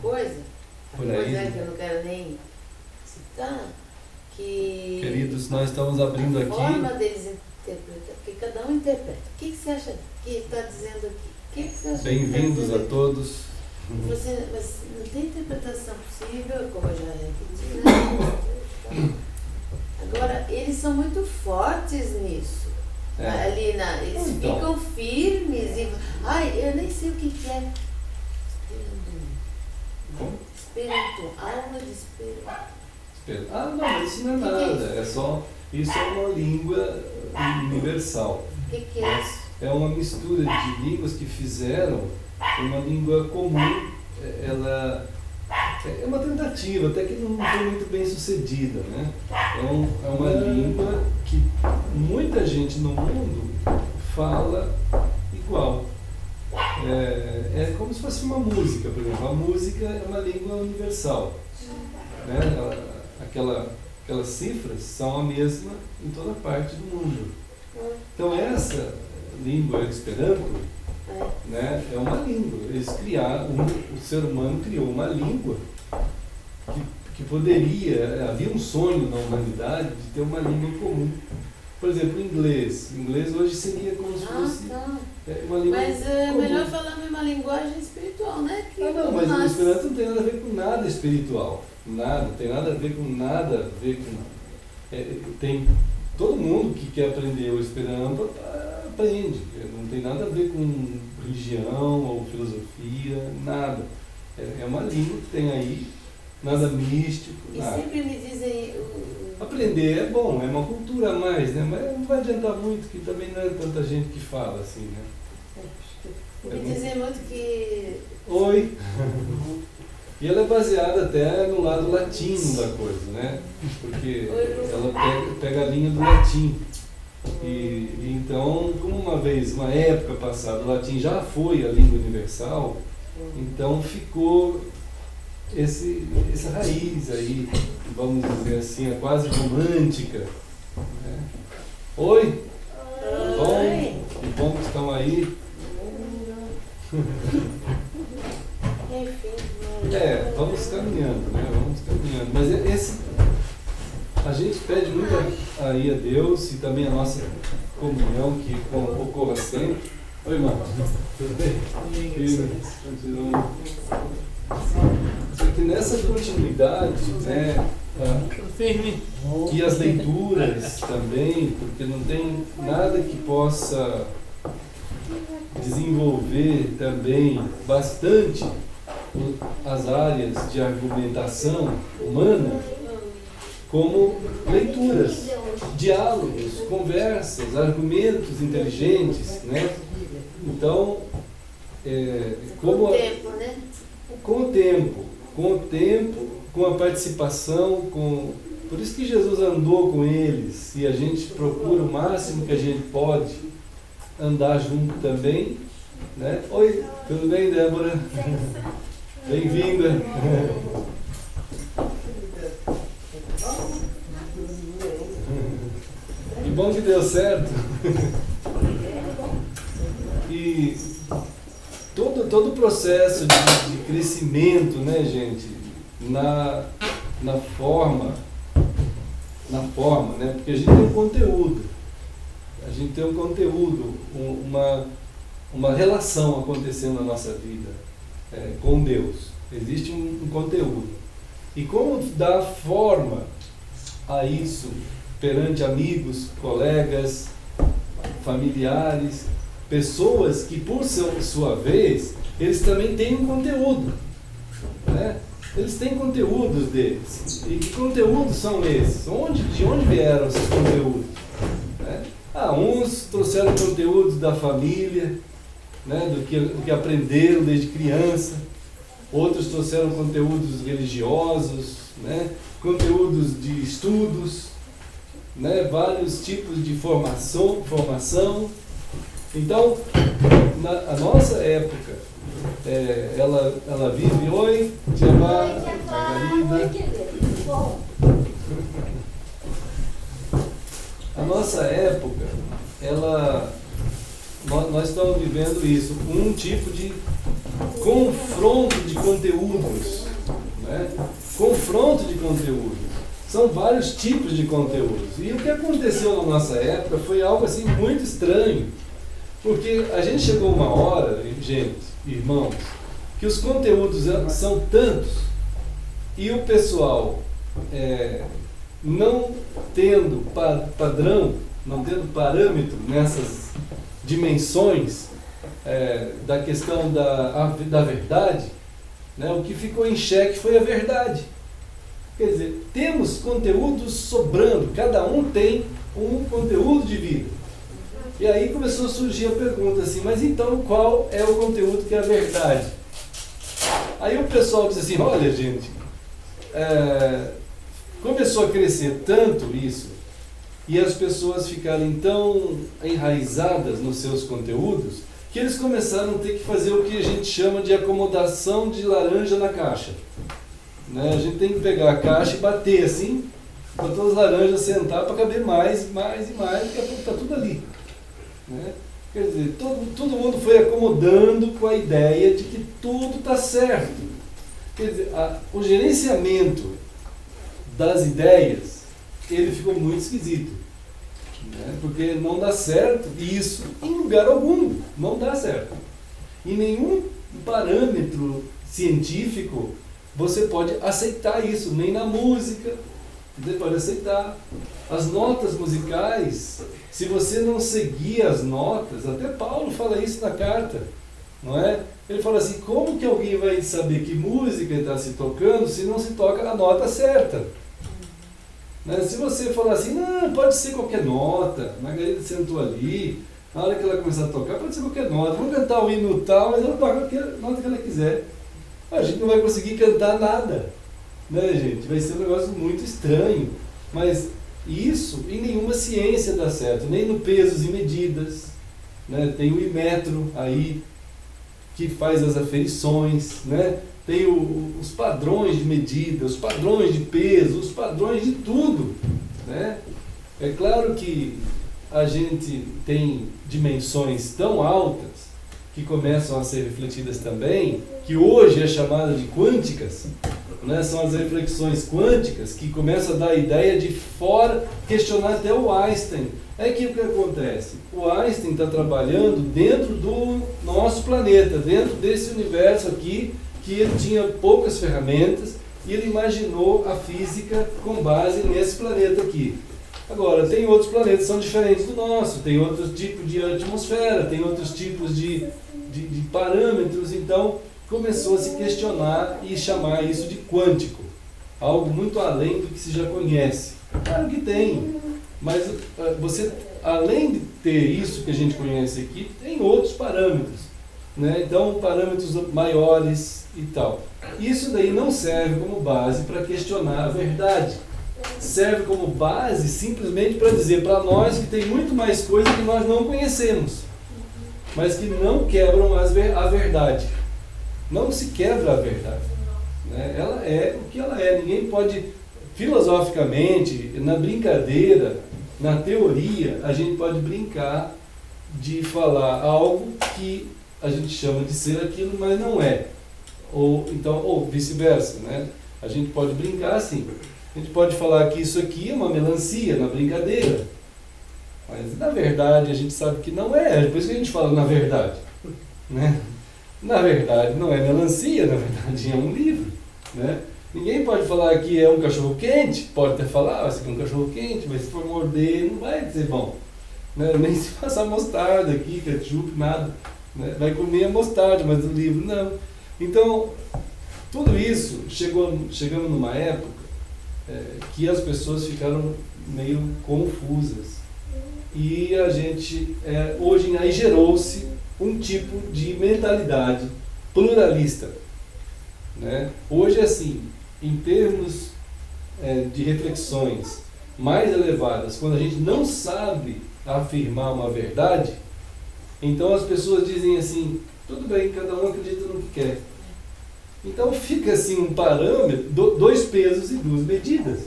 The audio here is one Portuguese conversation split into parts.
coisa, por aí, que eu não quero nem citar, que queridos, nós estamos abrindo a forma aqui. deles interpretar, porque cada um interpreta. O que você acha que está dizendo aqui? O que você acha Bem-vindos a todos. Você, mas não tem interpretação possível, como eu já repeti, né? Agora, eles são muito fortes nisso. Ali eles então ficam firmes e. Ai, eu nem sei o que é. Espírito, alma de espírito. Ah, não, isso não é nada. É só. Isso é uma língua universal. O que é isso? É uma mistura de línguas que fizeram uma língua comum. Ela é uma tentativa, até que não foi muito bem sucedida, né? É uma língua que muita gente no mundo fala igual. É como se fosse uma música, por exemplo. A música é uma língua universal, né? Aquelas cifras são a mesma em toda parte do mundo. Então essa língua Esperanto, né, é uma língua. Eles criaram, o ser humano criou uma língua que poderia, havia um sonho na humanidade de ter uma língua comum. Por exemplo, o inglês. O inglês hoje seria como se fosse uma língua Mas é comum. melhor falar a mesma linguagem espiritual, né? Não, mas o Esperanto não tem nada a ver com nada espiritual. Nada, tem nada a ver com nada a ver com... tem todo mundo que quer aprender o Esperanto aprende. Não tem nada a ver com religião ou filosofia, nada. É uma língua que tem aí, nada místico, nada. E sempre me dizem... Aprender é bom, é uma cultura a mais, né? Mas não vai adiantar muito, que também não é tanta gente que fala assim, né? Me dizem muito que... Oi! E ela é baseada até no lado latino da coisa, né? Porque ela pega a linha do latim. E então, como uma época passada, o latim já foi a língua universal, então ficou essa raiz aí, vamos dizer assim, é quase romântica. Né? Oi! Bom, que bom que estão aí. Vamos caminhando, né? Vamos caminhando. Mas a gente pede muito aí a Deus e também a nossa comunhão que ocorra sempre. Oi, irmão. Tudo bem? Continuando. Só que nessa continuidade, né? E as leituras também, porque não tem nada que possa desenvolver também bastante as áreas de argumentação humana, como leituras, diálogos, conversas, argumentos inteligentes, né? Então, como com o tempo, com a participação, por isso que Jesus andou com eles, e a gente procura o máximo que a gente pode andar junto também, né? Oi, tudo bem, Débora? Bem-vinda. Que bom que deu certo. E todo o processo de crescimento, né, gente, na forma, né, porque a gente tem um conteúdo, uma relação acontecendo na nossa vida com Deus. Existe um conteúdo. E como dar forma a isso perante amigos, colegas, familiares, pessoas que, por sua vez, eles também têm um conteúdo, né? Eles têm conteúdos deles. E que conteúdos são esses? De onde vieram esses conteúdos? Né? Uns trouxeram conteúdos da família, né? do que aprenderam desde criança. Outros trouxeram conteúdos religiosos, né? Conteúdos de estudos, né? Vários tipos de formação. Então, a nossa época, ela vive... Oi, Tiamá, Margarida. A nossa época, nós estamos vivendo isso, um tipo de confronto de conteúdos, confronto de conteúdo. São vários tipos de conteúdos. E o que aconteceu na nossa época foi algo assim muito estranho. Porque a gente chegou uma hora, gente, irmãos, que os conteúdos são tantos e o pessoal não tendo padrão, não tendo parâmetro nessas dimensões da questão da verdade, né, o que ficou em xeque foi a verdade. Quer dizer, temos conteúdos sobrando, cada um tem um conteúdo de vida. E aí começou a surgir a pergunta assim, mas então qual é o conteúdo que é a verdade? Aí o pessoal diz assim, olha gente, começou a crescer tanto isso, e as pessoas ficarem tão enraizadas nos seus conteúdos, que eles começaram a ter que fazer o que a gente chama de acomodação de laranja na caixa. Né? A gente tem que pegar a caixa e bater assim, para todas as laranjas sentar para caber mais, mais e mais, porque está tudo ali. Né? Quer dizer, todo mundo foi acomodando com a ideia de que tudo está certo. Quer dizer, o gerenciamento das ideias, ele ficou muito esquisito. Né? Porque não dá certo isso em lugar algum, não dá certo. Em nenhum parâmetro científico você pode aceitar isso, nem na música, você pode aceitar. As notas musicais, se você não seguir as notas, até Paulo fala isso na carta, não é? Ele fala assim, como que alguém vai saber que música está se tocando se não se toca a nota certa? Né? Se você falar assim, não, pode ser qualquer nota, Margarida sentou ali, na hora que ela começar a tocar, pode ser qualquer nota, vamos cantar o hino tal, mas ela toca qualquer nota que ela quiser. A gente não vai conseguir cantar nada, né, gente? Vai ser um negócio muito estranho, mas isso em nenhuma ciência dá certo, nem no pesos e medidas, né? Tem o Imetro aí, que faz as aferições, né? Tem os padrões de medida, os padrões de peso, os padrões de tudo, né? É claro que a gente tem dimensões tão altas que começam a ser refletidas também, que hoje é chamada de quânticas, né? São as reflexões quânticas que começam a dar a ideia de fora, questionar até o Einstein. É que o que acontece? O Einstein está trabalhando dentro do nosso planeta, dentro desse universo aqui, que ele tinha poucas ferramentas, e ele imaginou a física com base nesse planeta aqui. Agora, tem outros planetas que são diferentes do nosso, tem outros tipos de atmosfera, tem outros tipos de parâmetros, então começou a se questionar e chamar isso de quântico, algo muito além do que se já conhece. Claro que tem, mas você, além de ter isso que a gente conhece aqui, tem outros parâmetros, né? Então parâmetros maiores e tal. Isso daí não serve como base para questionar a verdade. Serve como base simplesmente para dizer para nós que tem muito mais coisa que nós não conhecemos, mas que não quebram a verdade. Não se quebra a verdade, né? Ela é o que ela é. Ninguém pode, filosoficamente, na brincadeira, na teoria, a gente pode brincar de falar algo que a gente chama de ser aquilo, mas não é. Ou vice-versa, né? A gente pode brincar assim. A gente pode falar que isso aqui é uma melancia, na brincadeira. Mas, na verdade, a gente sabe que não é. Por isso que a gente fala na verdade, né? Na verdade, não é melancia, na verdade é um livro, né? Ninguém pode falar que é um cachorro-quente. Pode até falar, isso aqui é um cachorro-quente, mas se for morder, não vai ser bom, né? Nem se passar mostarda aqui, ketchup, nada, né? Vai comer a mostarda, mas o livro não. Então, tudo isso, chegamos numa época que as pessoas ficaram meio confusas. E a gente, hoje, aí gerou-se um tipo de mentalidade pluralista, né? Hoje, assim, em termos de reflexões mais elevadas, quando a gente não sabe afirmar uma verdade, então as pessoas dizem assim, tudo bem, cada um acredita no que quer. Então fica assim um parâmetro, dois pesos e duas medidas.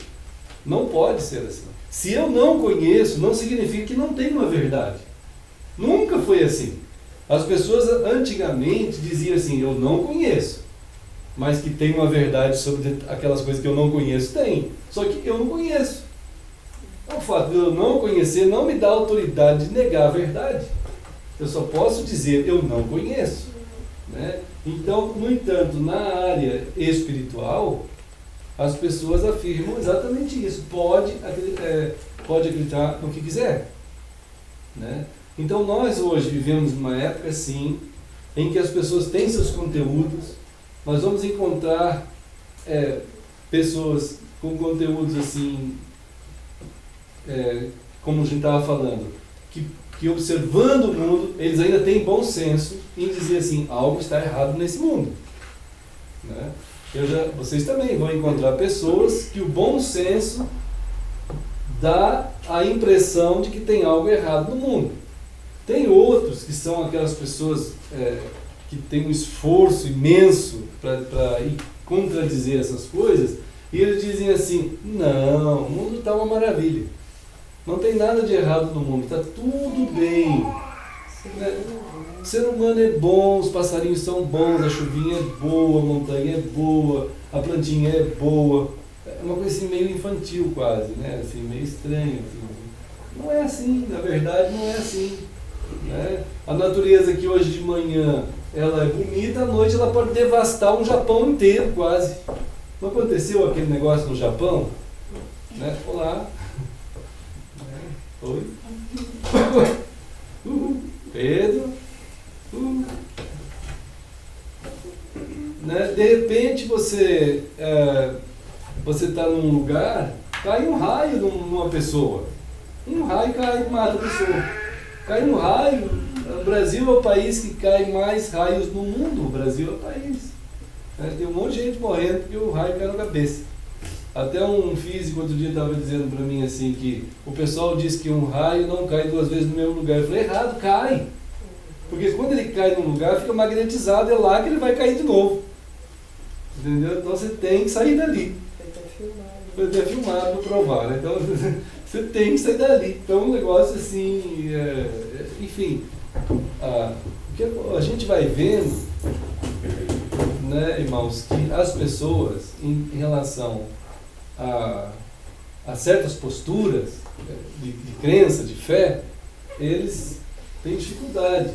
Não pode ser assim. Se eu não conheço, não significa que não tem uma verdade. Nunca foi assim. As pessoas antigamente diziam assim, eu não conheço. mas que tem uma verdade sobre aquelas coisas que eu não conheço? Tem, só que eu não conheço. O fato de eu não conhecer não me dá autoridade de negar a verdade. Eu só posso dizer, eu não conheço. Né? Então, no entanto, na área espiritual, as pessoas afirmam exatamente isso. Pode acreditar no que quiser. Né? Então, nós hoje vivemos uma época, sim, em que as pessoas têm seus conteúdos. Nós vamos encontrar pessoas com conteúdos assim, como a gente estava falando, que observando o mundo, eles ainda têm bom senso em dizer assim, algo está errado nesse mundo. Né? Vocês também vão encontrar pessoas que o bom senso dá a impressão de que tem algo errado no mundo. Tem outros que são aquelas pessoas que têm um esforço imenso para contradizer essas coisas, e eles dizem assim, não, o mundo está uma maravilha. Não tem nada de errado no mundo, está tudo bem. Né? O ser humano é bom, os passarinhos são bons, a chuvinha é boa, a montanha é boa, a plantinha é boa. É uma coisa assim meio infantil quase, né? Assim, meio estranho. Assim. Não é assim, na verdade não é assim. Né? A natureza que hoje de manhã ela é bonita, à noite ela pode devastar um Japão inteiro quase. Não aconteceu aquele negócio no Japão? Né? Olá. Oi. Pedro. Né? De repente você está num lugar, cai um raio numa pessoa. Um raio cai e mata a pessoa. Cai um raio. O Brasil é o país que cai mais raios no mundo. O Brasil é o país. Né? Tem um monte de gente morrendo porque o raio cai na cabeça. Até um físico outro dia estava dizendo para mim assim que o pessoal diz que um raio não cai 2 vezes no mesmo lugar. Eu falei, errado, cai. Porque quando ele cai num lugar, fica magnetizado, é lá que ele vai cair de novo. Entendeu? Então você tem que sair dali. Foi até filmado para provar, né? Então você tem que sair dali. Então um negócio assim, enfim, o que a gente vai vendo, né, irmãos, que as pessoas em relação a certas posturas de crença, de fé, eles têm dificuldade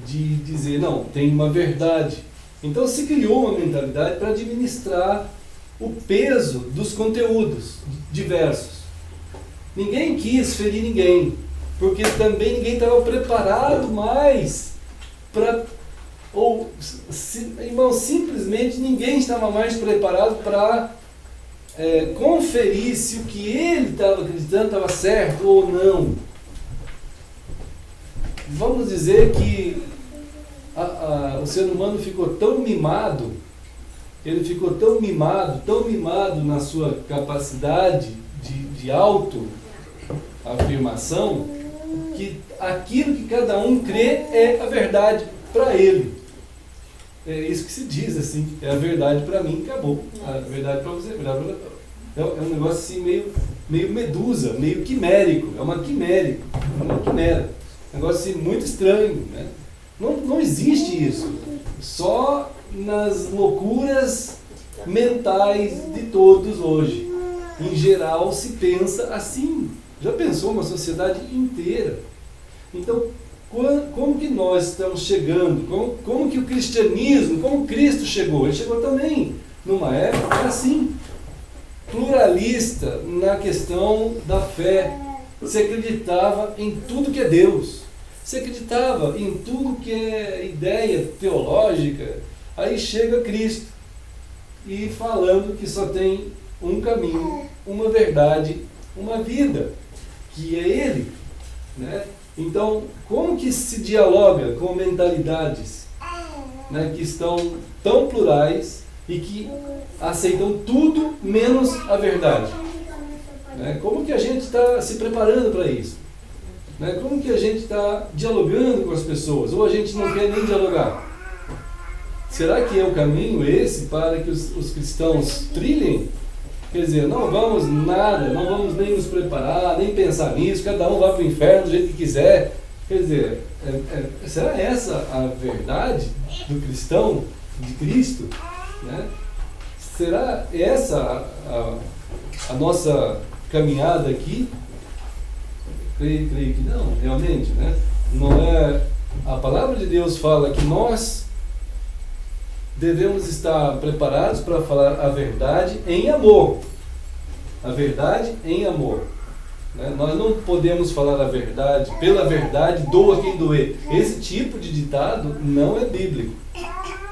de dizer, não, tem uma verdade. Então se criou uma mentalidade para administrar o peso dos conteúdos diversos. Ninguém quis ferir ninguém, porque também ninguém estava preparado mais para... irmão, simplesmente ninguém estava mais preparado para conferir se o que ele estava acreditando estava certo ou não. Vamos dizer que o ser humano ficou tão mimado, ele ficou tão mimado na sua capacidade de autoafirmação, que aquilo que cada um crê é a verdade para ele. É isso que se diz, assim, é a verdade para mim, acabou. A verdade para você, a verdade pra... É um negócio assim meio medusa, meio quimérico, é uma quimera. Um negócio assim muito estranho, né? Não existe isso. Só nas loucuras mentais de todos hoje. Em geral se pensa assim. Já pensou uma sociedade inteira? Então, como que nós estamos chegando? Como que o cristianismo, como Cristo chegou? Ele chegou também numa época assim, pluralista na questão da fé. Se acreditava em tudo que é Deus. Se acreditava em tudo que é ideia teológica. Aí chega Cristo e falando que só tem um caminho, uma verdade, uma vida, que é Ele, né? Então, como que se dialoga com mentalidades, né, que estão tão plurais e que aceitam tudo menos a verdade? Né? Como que a gente está se preparando para isso? Né? Como que a gente está dialogando com as pessoas? Ou a gente não quer nem dialogar? Será que é o caminho esse para que os cristãos trilhem? Quer dizer, não vamos nada, não vamos nem nos preparar, nem pensar nisso, cada um vai para o inferno do jeito que quiser. Quer dizer, será essa a verdade do cristão, de Cristo? Né? Será essa a nossa caminhada aqui? Creio que não, realmente, né? Não é. A palavra de Deus fala que nós devemos estar preparados para falar a verdade em amor. A verdade em amor. Né? Nós não podemos falar a verdade, pela verdade, doa quem doer. Esse tipo de ditado não é bíblico.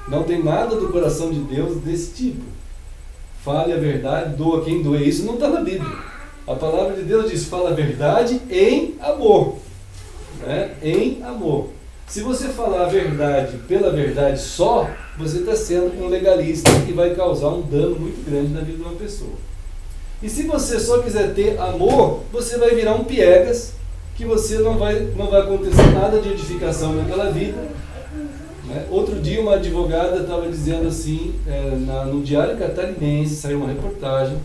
Não tem nada do coração de Deus desse tipo. Fale a verdade, doa quem doer. Isso não está na Bíblia. A palavra de Deus diz, fala a verdade em amor. Né? Em amor. Se você falar a verdade pela verdade só, você está sendo um legalista e vai causar um dano muito grande na vida de uma pessoa. E se você só quiser ter amor, você vai virar um piegas, que você não vai acontecer nada de edificação naquela vida. Né? Outro dia uma advogada estava dizendo assim, no Diário Catarinense, saiu uma reportagem,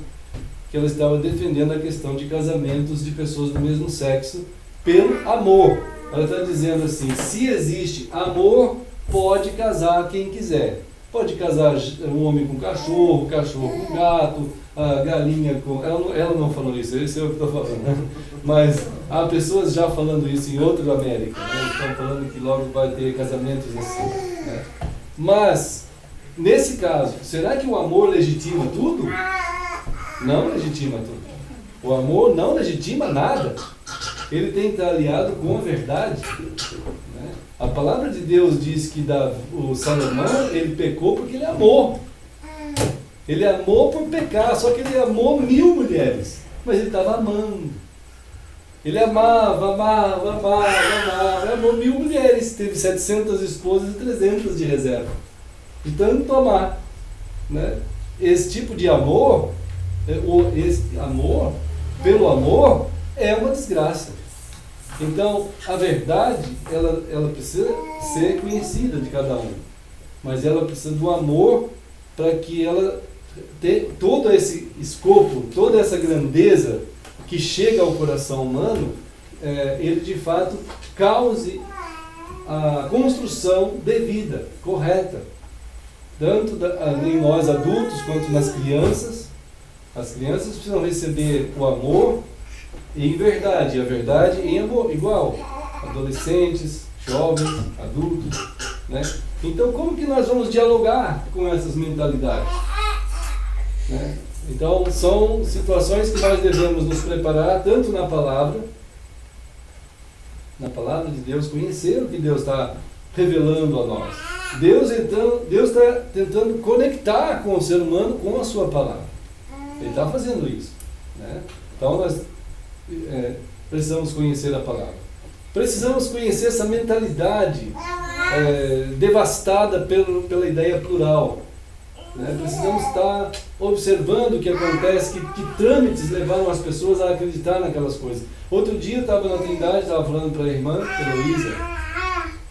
que ela estava defendendo a questão de casamentos de pessoas do mesmo sexo pelo amor. Ela está dizendo assim, se existe amor, pode casar quem quiser. Pode casar um homem com cachorro, cachorro com gato, a galinha com... Ela não falou isso, esse é eu que estou falando. Né? Mas há pessoas já falando isso em outra América. Né? Estão falando que logo vai ter casamentos assim. Né? Mas, nesse caso, será que o amor legitima tudo? Não legitima tudo. O amor não legitima nada. Ele tem que estar aliado com a verdade. Né? A palavra de Deus diz que o Salomão, ele pecou porque ele amou. Ele amou por pecar, só que ele amou 1000 mulheres. Mas ele estava amando. Ele amava, amou 1000 mulheres. Teve 700 esposas e 300 de reserva. De tanto amar. Né? Esse tipo de amor, pelo amor, é uma desgraça. Então, a verdade, ela precisa ser conhecida de cada um. Mas ela precisa do amor para que ela tenha todo esse escopo, toda essa grandeza que chega ao coração humano, ele de fato cause a construção devida, correta. Tanto em nós adultos quanto nas crianças. As crianças precisam receber o amor em verdade, a verdade em amor, igual. Adolescentes, jovens, adultos. Né? Então, como que nós vamos dialogar com essas mentalidades? Né? Então, são situações que nós devemos nos preparar, tanto na palavra de Deus, conhecer o que Deus está revelando a nós. Deus está tentando conectar com o ser humano com a sua palavra. Ele está fazendo isso. Né? Então, nós precisamos conhecer a palavra. Precisamos conhecer essa mentalidade devastada pela ideia plural. Né? Precisamos estar observando o que acontece, que trâmites levaram as pessoas a acreditar naquelas coisas. Outro dia eu estava na Trindade, estava falando para a irmã Heloísa,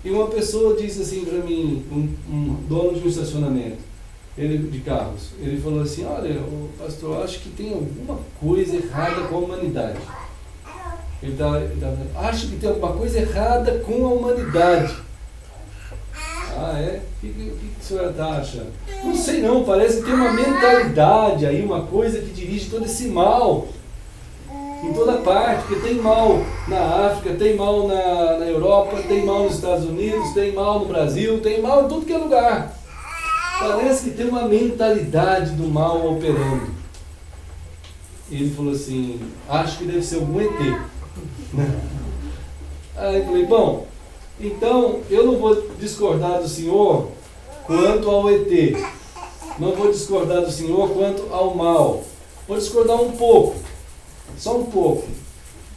e uma pessoa disse assim para mim, um dono de um estacionamento de carros, ele falou assim, olha, pastor, acho que tem alguma coisa errada com a humanidade. Ele acho que tem alguma coisa errada com a humanidade. Ah, é? O que a senhora está achando? Não sei não, parece que tem uma mentalidade aí, uma coisa que dirige todo esse mal em toda parte, porque tem mal na África, tem mal na Europa, tem mal nos Estados Unidos, tem mal no Brasil, tem mal em tudo que é lugar. Parece que tem uma mentalidade do mal operando. Ele falou assim, acho que deve ser algum ET. Aí eu falei, bom, então eu não vou discordar do senhor quanto ao ET. Não vou discordar do senhor quanto ao mal. Vou discordar um pouco. Só um pouco.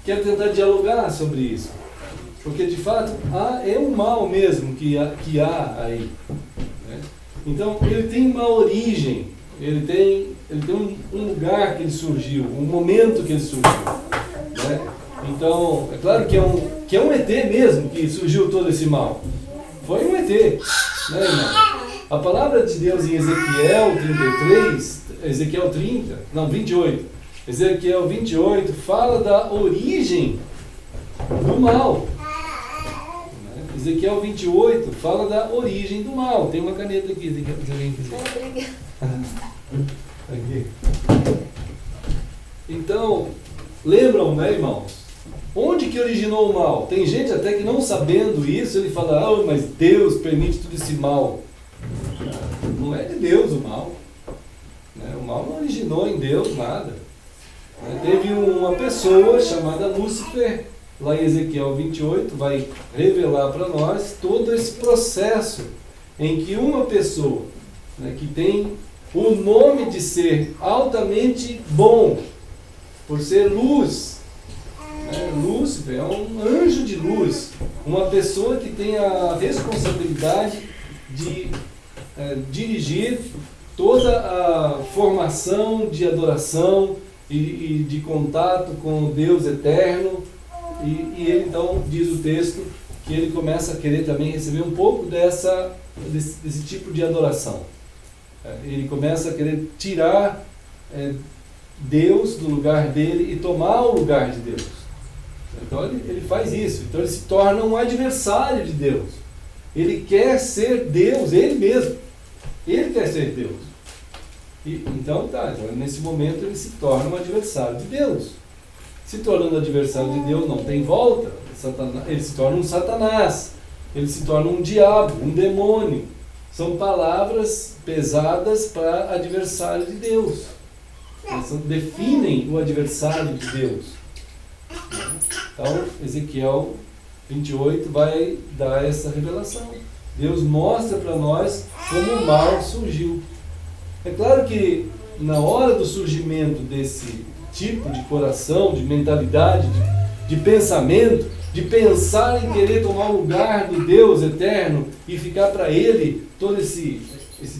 Quero tentar dialogar sobre isso. Porque de fato é um mal mesmo que há aí. Né? Então ele tem uma origem. Ele tem um lugar que ele surgiu, um momento que ele surgiu. Né? Então, é claro que é um ET mesmo que surgiu todo esse mal. Foi um ET. Né, irmão? A palavra de Deus em Ezequiel 28, Ezequiel 28 fala da origem do mal. Né? Ezequiel 28 fala da origem do mal. Tem uma caneta aqui, se alguém quiser. Aqui. Então, lembram, né, irmãos? Onde que originou o mal? Tem gente até que não sabendo isso, ele fala, mas Deus permite tudo esse mal. Não é de Deus o mal. Né? O mal não originou em Deus nada. Teve uma pessoa chamada Lúcifer, lá em Ezequiel 28, vai revelar para nós todo esse processo em que uma pessoa, né, que tem o nome de ser altamente bom, por ser luz, né? Lúcifer é um anjo de luz, uma pessoa que tem a responsabilidade de dirigir toda a formação de adoração e de contato com o Deus eterno, e ele então, diz o texto, que ele começa a querer também receber um pouco desse tipo de adoração. Ele começa a querer tirar Deus do lugar dele e tomar o lugar de Deus. Então ele faz isso, então ele se torna um adversário de Deus. Ele quer ser Deus, ele mesmo. Ele quer ser Deus. Então nesse momento ele se torna um adversário de Deus. Se tornando adversário de Deus, não tem volta. Ele se torna um Satanás. Ele se torna um diabo, um demônio. São palavras pesadas para adversário de Deus. Elas definem o adversário de Deus. Então, Ezequiel 28 vai dar essa revelação. Deus mostra para nós como o mal surgiu. É claro que na hora do surgimento desse tipo de coração, de mentalidade, de pensamento, de pensar em querer tomar o lugar do Deus eterno e ficar para Ele todo esse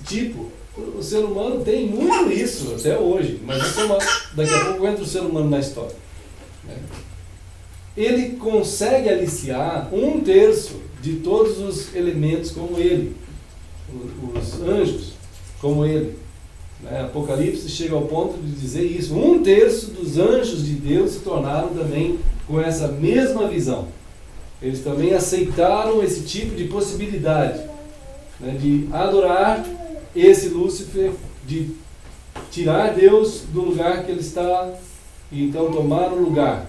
tipo, o ser humano tem muito isso até hoje, mas daqui a pouco entra o ser humano na história. Ele consegue aliciar 1/3 de todos os elementos como ele, os anjos como ele. Apocalipse chega ao ponto de dizer isso. 1/3 dos anjos de Deus se tornaram também com essa mesma visão. Eles também aceitaram esse tipo de possibilidade, de adorar esse Lúcifer, de tirar Deus do lugar que ele está e então tomar o lugar.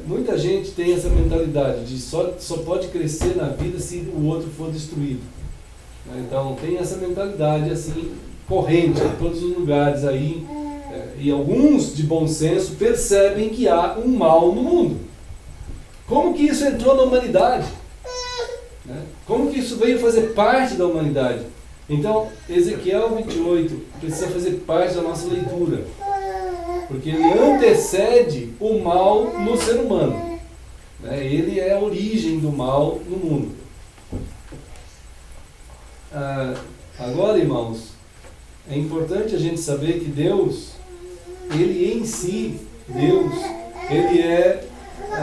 Muita gente tem essa mentalidade de só pode crescer na vida se o outro for destruído. Então tem essa mentalidade assim corrente em todos os lugares aí, e alguns de bom senso percebem que há um mal no mundo. Como que isso entrou na humanidade? Como que isso veio fazer parte da humanidade? Então, Ezequiel 28 precisa fazer parte da nossa leitura, porque ele antecede o mal no ser humano. Ele é a origem do mal no mundo. Agora, irmãos, é importante a gente saber que Deus, Ele em si, Deus, Ele é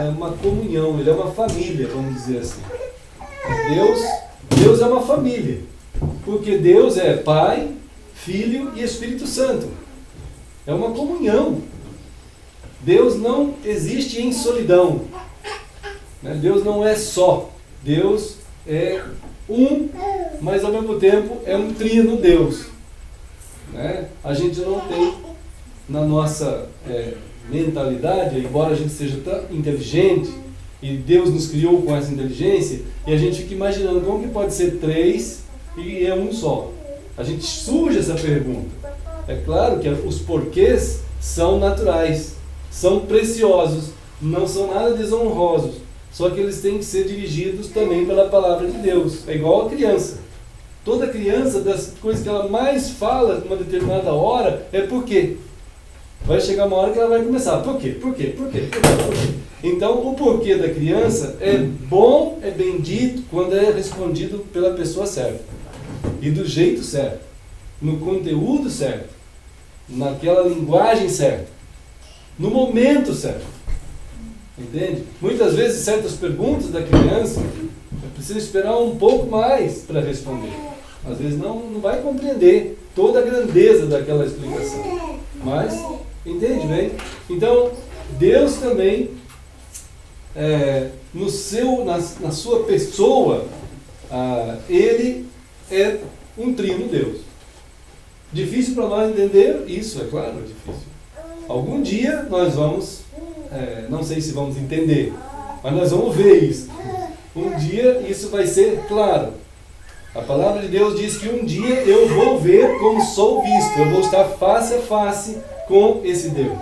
uma comunhão, Ele é uma família, vamos dizer assim. Deus é uma família, porque Deus é Pai, Filho e Espírito Santo. É uma comunhão. Deus não existe em solidão. Deus não é só. Deus é um, mas ao mesmo tempo é um trino Deus. A gente não tem na nossa mentalidade, embora a gente seja tão inteligente e Deus nos criou com essa inteligência, e a gente fica imaginando como que pode ser 3 e é um só. A gente surge essa pergunta. É claro que os porquês são naturais, são preciosos, não são nada desonrosos, só que eles têm que ser dirigidos também pela palavra de Deus. É igual a criança. Toda criança, das coisas que ela mais fala numa determinada hora, é por quê. Vai chegar uma hora que ela vai começar, por quê? Por quê? Por quê? Por quê? Por quê? Então, o porquê da criança é bom, é bendito, quando é respondido pela pessoa certa. E do jeito certo. No conteúdo certo. Naquela linguagem certa. No momento certo. Entende? Muitas vezes, certas perguntas da criança, precisa esperar um pouco mais para responder. Às vezes não vai compreender toda a grandeza daquela explicação. Mas, entende bem? Então, Deus também, na sua pessoa, Ele é um trino Deus. Difícil para nós entender isso, é claro, é difícil. Algum dia nós vamos, não sei se vamos entender, mas nós vamos ver isso. Um dia isso vai ser claro. A palavra de Deus diz que um dia eu vou ver como sou visto, eu vou estar face a face com esse Deus.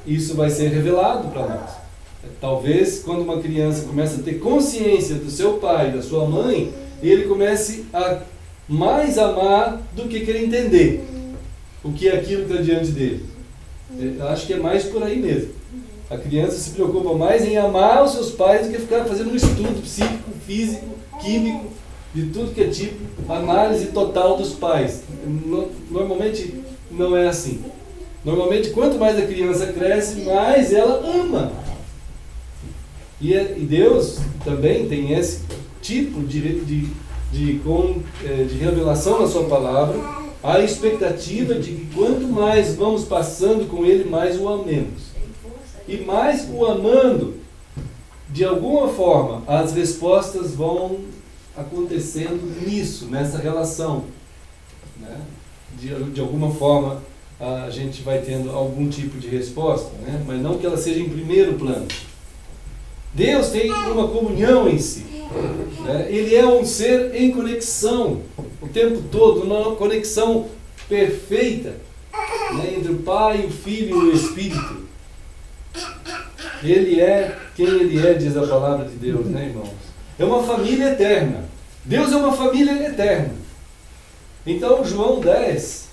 Isso vai ser revelado para nós. Talvez quando uma criança começa a ter consciência do seu pai, da sua mãe, ele comece a mais amar do que querer entender o que é aquilo que está diante dele. Eu acho que é mais por aí mesmo. A criança se preocupa mais em amar os seus pais do que ficar fazendo um estudo psíquico, físico, químico, de tudo que é tipo, análise total dos pais. Normalmente não é assim. Normalmente, quanto mais a criança cresce, mais ela ama. E Deus também tem esse tipo de revelação na sua palavra, a expectativa de que quanto mais vamos passando com Ele, mais o amemos. E mais o amando, de alguma forma, as respostas vão acontecendo nisso, nessa relação. Né? De alguma forma, a gente vai tendo algum tipo de resposta, né? Mas não que ela seja em primeiro plano. Deus tem uma comunhão em si. Né? Ele é um ser em conexão o tempo todo, uma conexão perfeita, né? Entre o Pai, o Filho e o Espírito. Ele é quem Ele é, diz a palavra de Deus, né, irmãos? É uma família eterna. Deus é uma família eterna. Então, em João 10,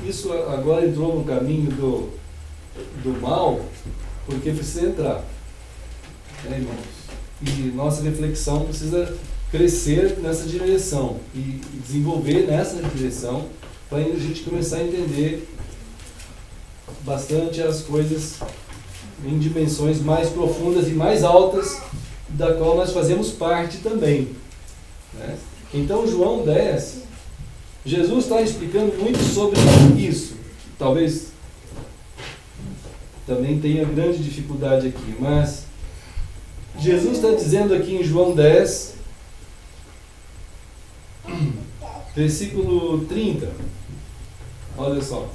isso agora entrou no caminho do mal, porque precisa entrar, né, irmãos? E nossa reflexão precisa crescer nessa direção e desenvolver nessa direção para a gente começar a entender bastante as coisas em dimensões mais profundas e mais altas, da qual nós fazemos parte também, né? Então, João 10, Jesus está explicando muito sobre isso. Talvez também tenha grande dificuldade aqui, mas Jesus está dizendo aqui em João 10, versículo 30, olha só,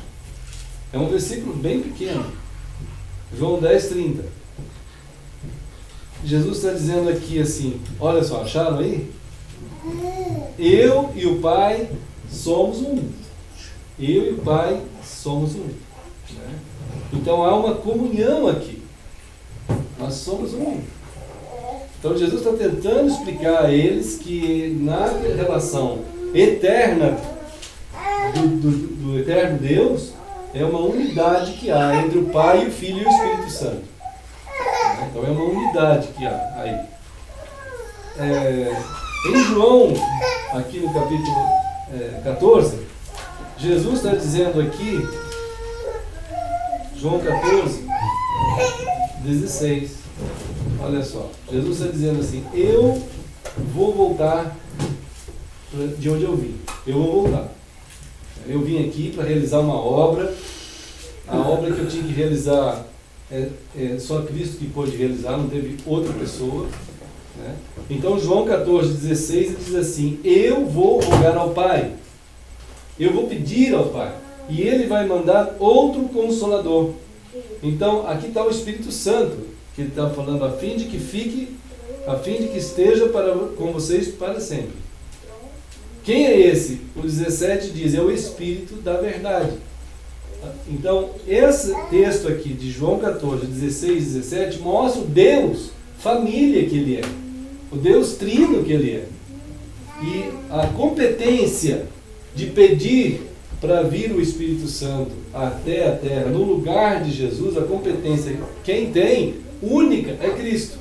é um versículo bem pequeno, João 10, 30. Jesus está dizendo aqui assim, olha só, acharam aí? Eu e o Pai somos um. Eu e o Pai somos um. Né? Então há uma comunhão aqui. Nós somos um. Então Jesus está tentando explicar a eles que na relação eterna do eterno Deus, é uma unidade que há entre o Pai, o Filho e o Espírito Santo. Então é uma unidade que há aí. Em João, aqui no capítulo 14, Jesus está dizendo aqui, João 14, 16, olha só, Jesus está dizendo assim, eu vou voltar de onde eu vim, eu vou voltar. Eu vim aqui para realizar uma obra, a obra que eu tinha que realizar só Cristo que pôde realizar, não teve outra pessoa. Né? Então João 14, 16 ele diz assim, eu vou rogar ao Pai, eu vou pedir ao Pai, e Ele vai mandar outro Consolador. Então aqui está o Espírito Santo, que ele está falando, a fim de que esteja com vocês para sempre. Quem é esse? O 17 diz, é o Espírito da verdade. Então, esse texto aqui de João 14, 16 e 17 mostra o Deus, família que Ele é, o Deus trino que Ele é. E a competência de pedir para vir o Espírito Santo até a terra, no lugar de Jesus, a competência, quem tem, única, é Cristo.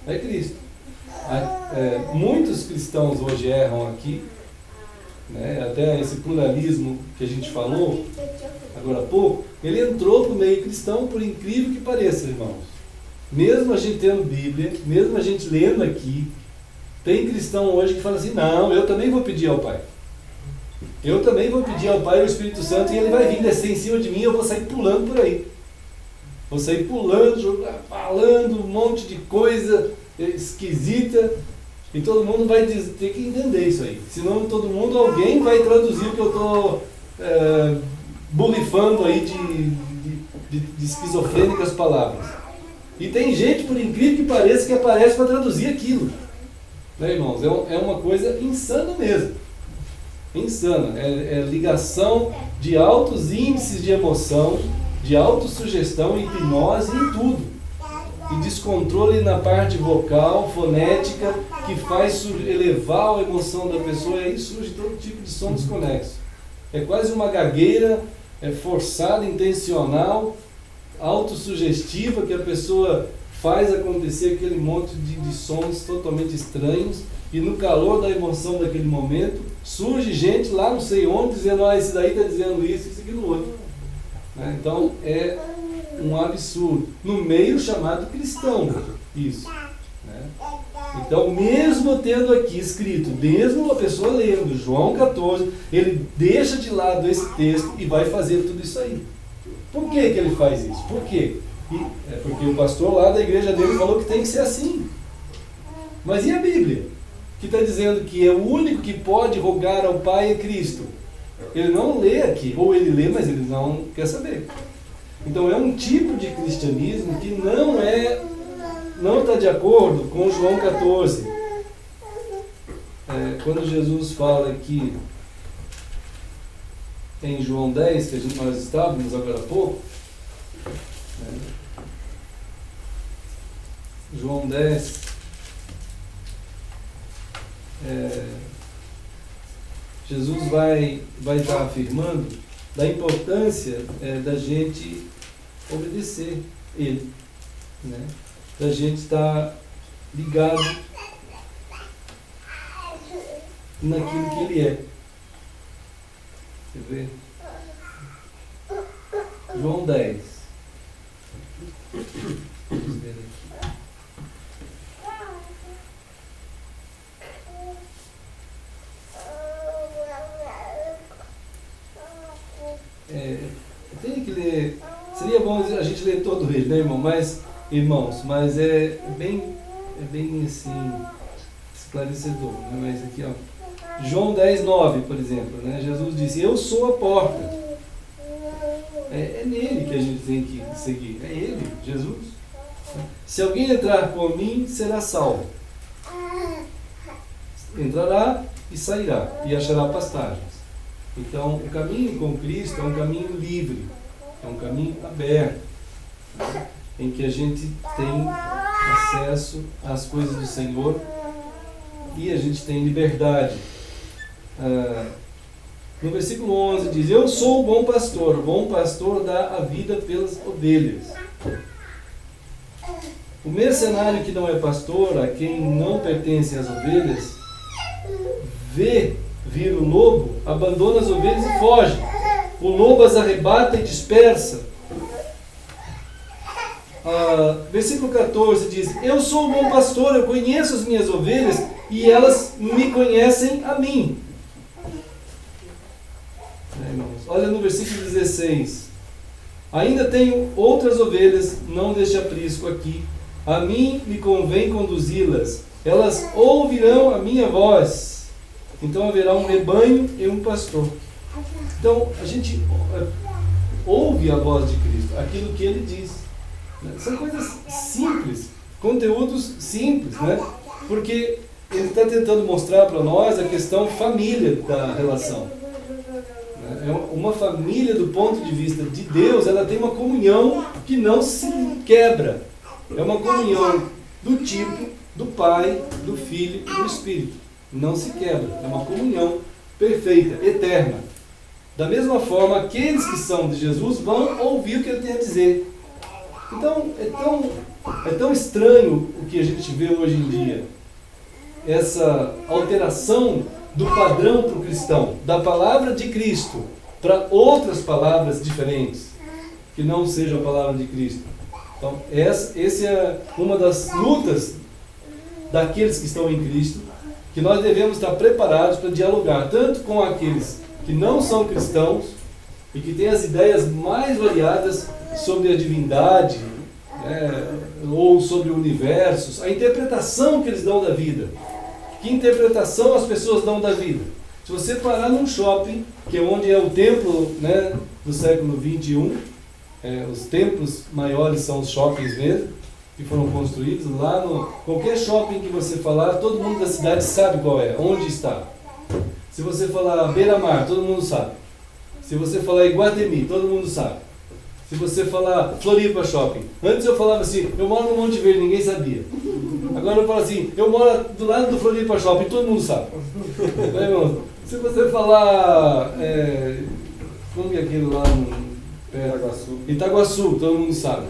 É Cristo. Muitos cristãos hoje erram aqui, né? Até esse pluralismo que a gente falou agora há pouco, ele entrou para o meio cristão, por incrível que pareça, irmãos. Mesmo a gente tendo Bíblia, mesmo a gente lendo aqui, tem cristão hoje que fala assim, não, eu também vou pedir ao Pai. Eu também vou pedir ao Pai o Espírito Santo e Ele vai vir descer em cima de mim e eu vou sair pulando por aí. Vou sair pulando, falando um monte de coisa esquisita, E todo mundo vai ter que entender isso aí. Senão alguém vai traduzir o que eu estou borrifando aí de esquizofrênicas palavras. E tem gente, por incrível que pareça, que aparece para traduzir aquilo. Né, irmãos? É uma coisa insana mesmo. Insana. É ligação de altos índices de emoção, de autossugestão, hipnose em tudo. E descontrole na parte vocal, fonética, que faz elevar a emoção da pessoa, e aí surge todo tipo de som desconexo. É quase uma gagueira forçada, intencional, autossugestiva, que a pessoa faz acontecer aquele monte de sons totalmente estranhos, e no calor da emoção daquele momento, surge gente lá não sei onde, dizendo, esse daí está dizendo isso, aquilo outro. Então, é um absurdo. No meio chamado cristão, isso. Né? Então, mesmo tendo aqui escrito, mesmo a pessoa lendo João 14, ele deixa de lado esse texto e vai fazer tudo isso aí. Por que ele faz isso? Por quê? Porque o pastor lá da igreja dele falou que tem que ser assim. Mas e a Bíblia? Que está dizendo que é o único que pode rogar ao Pai é Cristo. Ele não lê aqui, ou ele lê, mas ele não quer saber. Então é um tipo de cristianismo que não está de acordo com João 14. Quando Jesus fala aqui em João 10, que nós estávamos agora há pouco, João 10, Jesus vai estar afirmando da importância da gente obedecer Ele, né? Da gente estar ligado naquilo que Ele é. Quer ver? João 10. Vamos ver aqui. Tem que ler. Seria bom a gente ler todo ele, né, irmãos? Mas é bem assim, esclarecedor, né? Mas aqui, ó, João 10, 9, por exemplo, né? Jesus disse, eu sou a porta. É nele que a gente tem que seguir. É ele, Jesus. Se alguém entrar por mim, será salvo. Entrará e sairá, e achará pastagens. Então, o caminho com Cristo é um caminho livre, é um caminho aberto, né? Em que a gente tem acesso às coisas do Senhor e a gente tem liberdade. No versículo 11 diz, eu sou o bom pastor dá a vida pelas ovelhas. O mercenário que não é pastor, a quem não pertencem as ovelhas, vê vir o lobo, abandona as ovelhas e foge. O lobo as arrebata e dispersa. Versículo 14 diz, eu sou o bom pastor, eu conheço as minhas ovelhas e elas me conhecem a mim. Irmãos, olha no versículo 16, ainda tenho outras ovelhas, não deste aprisco aqui, a mim me convém conduzi-las, elas ouvirão a minha voz, então haverá um rebanho e um pastor. Então a gente ouve a voz de Cristo, aquilo que Ele diz. São coisas simples, conteúdos simples, né? Porque Ele está tentando mostrar para nós a questão família da relação. Uma família, do ponto de vista de Deus, ela tem uma comunhão que não se quebra. É uma comunhão do tipo do Pai, do Filho e do Espírito. Não se quebra. É uma comunhão perfeita, eterna. Da mesma forma, aqueles que são de Jesus vão ouvir o que Ele tem a dizer. Então, é tão estranho o que a gente vê hoje em dia. Essa alteração do padrão para o cristão, da palavra de Cristo para outras palavras diferentes, que não sejam a palavra de Cristo. Então, essa é uma das lutas daqueles que estão em Cristo, que nós devemos estar preparados para dialogar tanto com aqueles que não são cristãos e que têm as ideias mais variadas sobre a divindade, ou sobre o universo, a interpretação que eles dão da vida. Que interpretação as pessoas dão da vida? Se você parar num shopping, que é onde é o templo, né, do século XXI, os templos maiores são os shoppings mesmo, que foram construídos. Lá no qualquer shopping que você falar, todo mundo da cidade sabe qual é, onde está. Se você falar Beira-Mar, todo mundo sabe. Se você falar Iguatemi, todo mundo sabe. Se você falar Floripa Shopping. Antes eu falava assim, eu moro no Monte Verde, ninguém sabia. Agora eu falo assim, eu moro do lado do Floripa Shopping, todo mundo sabe. Se você falar, como é aquele lá no Itaguaçu, todo mundo sabe.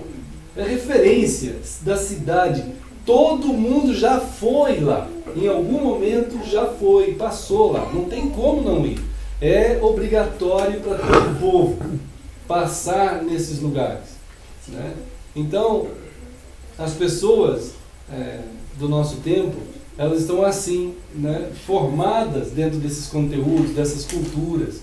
É referência da cidade. Todo mundo já foi lá. Em algum momento já foi, passou lá. Não tem como não ir. É obrigatório para todo o povo passar nesses lugares, né? Então, as pessoas do nosso tempo, elas estão assim, né, formadas dentro desses conteúdos, dessas culturas,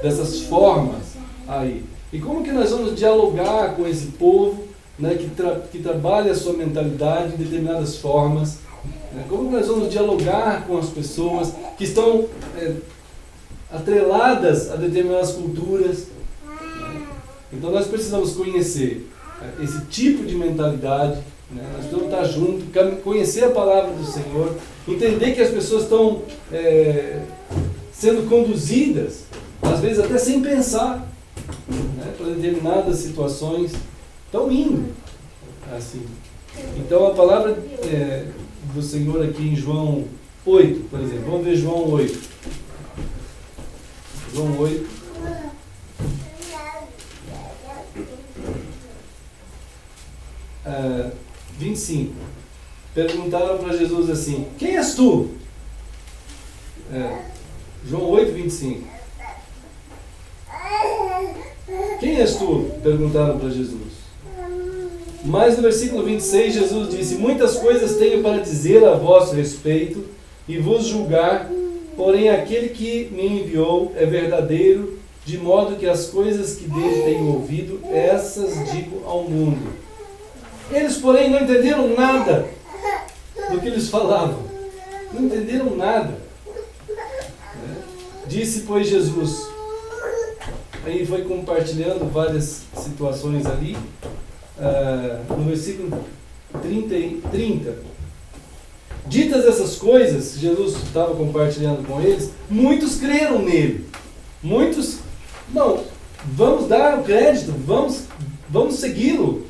dessas formas aí. E como que nós vamos dialogar com esse povo, né, que trabalha a sua mentalidade em determinadas formas? Né? Como que nós vamos dialogar com as pessoas que estão atreladas a determinadas culturas? Então nós precisamos conhecer esse tipo de mentalidade, né? Nós precisamos estar juntos, conhecer a palavra do Senhor, entender que as pessoas estão sendo conduzidas, às vezes até sem pensar, né, para determinadas situações, estão indo assim. Então a palavra do Senhor aqui em João 8, por exemplo, vamos ver João 8. João 8. 25. Perguntaram para Jesus assim, quem és tu? João 8, 25. Quem és tu? Perguntaram para Jesus. Mas no versículo 26, Jesus disse, muitas coisas tenho para dizer a vosso respeito e vos julgar, porém aquele que me enviou é verdadeiro, de modo que as coisas que dele tenho ouvido, essas digo ao mundo. Eles, porém, não entenderam nada do que eles falavam. Não entenderam nada. Disse, pois, Jesus. Aí foi compartilhando várias situações ali. No versículo 30. Ditas essas coisas, Jesus estava compartilhando com eles, muitos creram nele. Muitos, não, vamos dar o crédito, vamos segui-lo.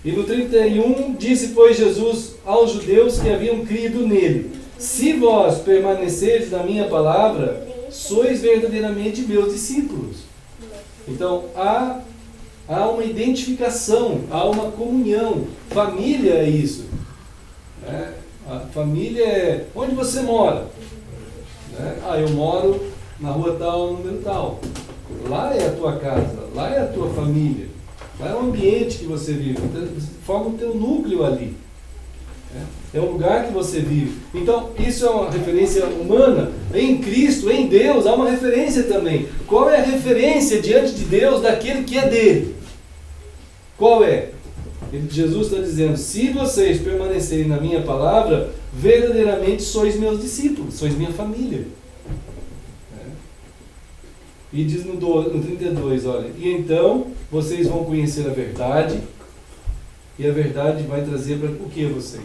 E no 31, disse, pois, Jesus aos judeus que haviam crido nele, se vós permanecerdes na minha palavra, sois verdadeiramente meus discípulos. Então, há uma identificação, há uma comunhão. Família é isso. Né? A família é onde você mora. Né? Eu moro na rua tal, número tal. Lá é a tua casa, lá é a tua família. Lá é o ambiente que você vive, então, forma o teu núcleo ali. É o lugar que você vive. Então, isso é uma referência humana. Em Cristo, em Deus, há uma referência também. Qual é a referência diante de Deus daquele que é dele? Qual é? Jesus está dizendo, se vocês permanecerem na minha palavra, verdadeiramente sois meus discípulos, sois minha família. E diz no 32, olha, e então vocês vão conhecer a verdade, e a verdade vai trazer para o que vocês?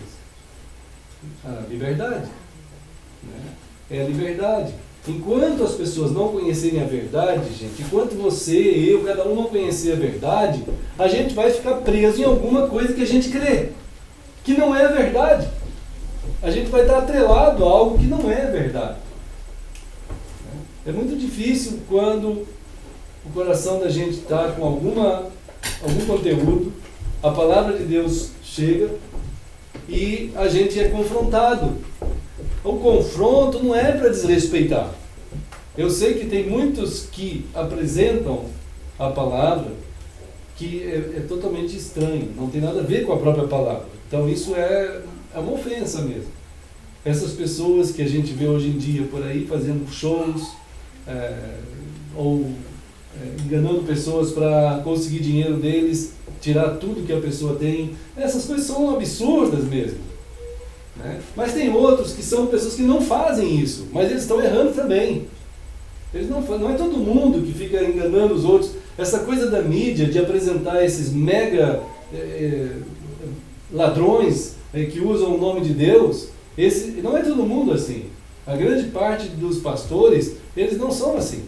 A liberdade. Né? É a liberdade. Enquanto as pessoas não conhecerem a verdade, gente, enquanto você, eu, cada um não conhecer a verdade, a gente vai ficar preso em alguma coisa que a gente crê, que não é a verdade. A gente vai estar atrelado a algo que não é a verdade. É muito difícil quando o coração da gente está com algum conteúdo, a palavra de Deus chega e a gente é confrontado. O confronto não é para desrespeitar. Eu sei que tem muitos que apresentam a palavra que é totalmente estranho, não tem nada a ver com a própria palavra. Então isso é uma ofensa mesmo. Essas pessoas que a gente vê hoje em dia por aí fazendo shows, enganando pessoas para conseguir dinheiro deles, tirar tudo que a pessoa tem. Essas coisas são absurdas mesmo. Né? Mas tem outros que são pessoas que não fazem isso, mas eles estão errando também. Eles não é todo mundo que fica enganando os outros. Essa coisa da mídia de apresentar esses mega ladrões que usam o nome de Deus, não é todo mundo assim. A grande parte dos pastores, eles não são assim.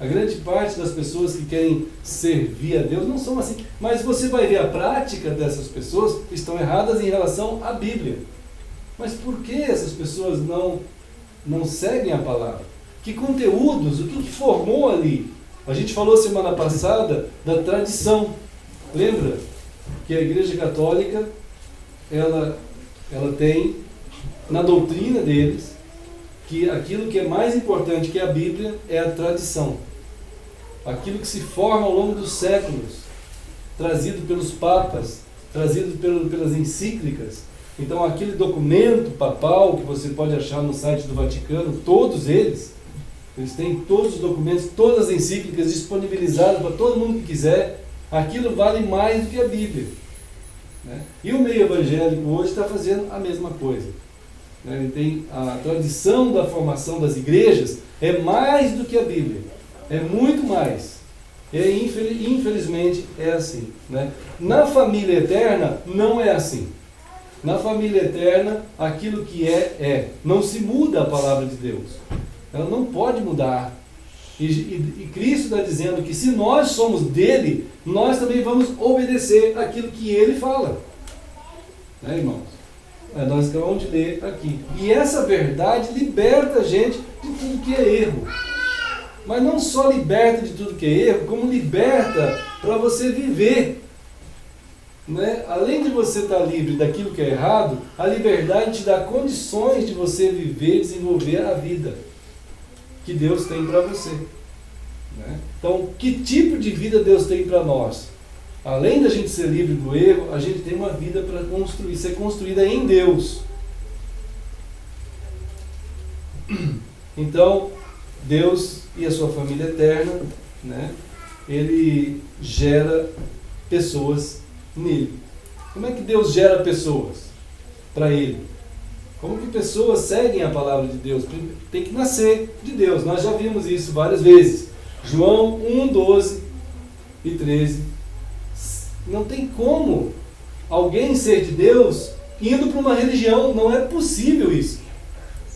A grande parte das pessoas que querem servir a Deus não são assim. Mas você vai ver a prática dessas pessoas estão erradas em relação à Bíblia. Mas por que essas pessoas não seguem a palavra? Que conteúdos? O que formou ali? A gente falou semana passada da tradição. Lembra que a Igreja Católica ela tem na doutrina deles que aquilo que é mais importante que a Bíblia é a tradição. Aquilo que se forma ao longo dos séculos, trazido pelos papas, trazido pelas encíclicas. Então aquele documento papal que você pode achar no site do Vaticano, todos eles têm todos os documentos, todas as encíclicas disponibilizadas para todo mundo que quiser. Aquilo vale mais do que a Bíblia. Né? E o meio evangélico hoje está fazendo a mesma coisa. Ele tem a tradição da formação das igrejas, é mais do que a Bíblia, é muito mais. Infelizmente é assim. Né? Na família eterna não é assim. Na família eterna aquilo que é. Não se muda a palavra de Deus, ela não pode mudar. E Cristo está dizendo que se nós somos dele, nós também vamos obedecer aquilo que ele fala. Né, irmãos? Nós acabamos de ler aqui. E essa verdade liberta a gente de tudo que é erro. Mas não só liberta de tudo que é erro, como liberta para você viver. Né? Além de você estar livre daquilo que é errado, a liberdade te dá condições de você viver e desenvolver a vida que Deus tem para você. Né? Então, que tipo de vida Deus tem para nós? Além da gente ser livre do erro, a gente tem uma vida para construir, ser construída em Deus. Então, Deus e a sua família eterna, né? Ele gera pessoas nele. Como é que Deus gera pessoas para ele? Como que pessoas seguem a palavra de Deus? Tem que nascer de Deus. Nós já vimos isso várias vezes. João 1, 12 e 13. Não tem como alguém ser de Deus indo para uma religião. Não é possível isso.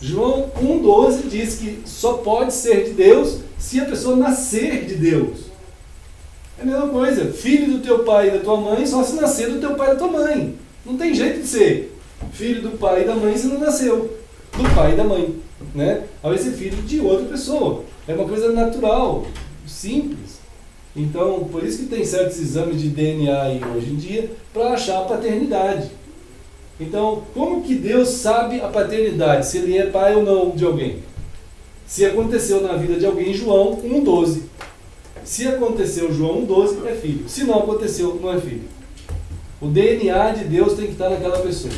João 1, 12 diz que só pode ser de Deus se a pessoa nascer de Deus. É a mesma coisa. Filho do teu pai e da tua mãe só se nascer do teu pai e da tua mãe. Não tem jeito de ser filho do pai e da mãe se não nasceu do pai e da mãe. Né? Vai ser filho de outra pessoa. É uma coisa natural, simples. Então, por isso que tem certos exames de DNA aí hoje em dia para achar a paternidade. Então, como que Deus sabe a paternidade, se ele é pai ou não de alguém? Se aconteceu na vida de alguém, João 1,12. Se aconteceu João 1,12, é filho. Se não aconteceu, não é filho. O DNA de Deus tem que estar naquela pessoa.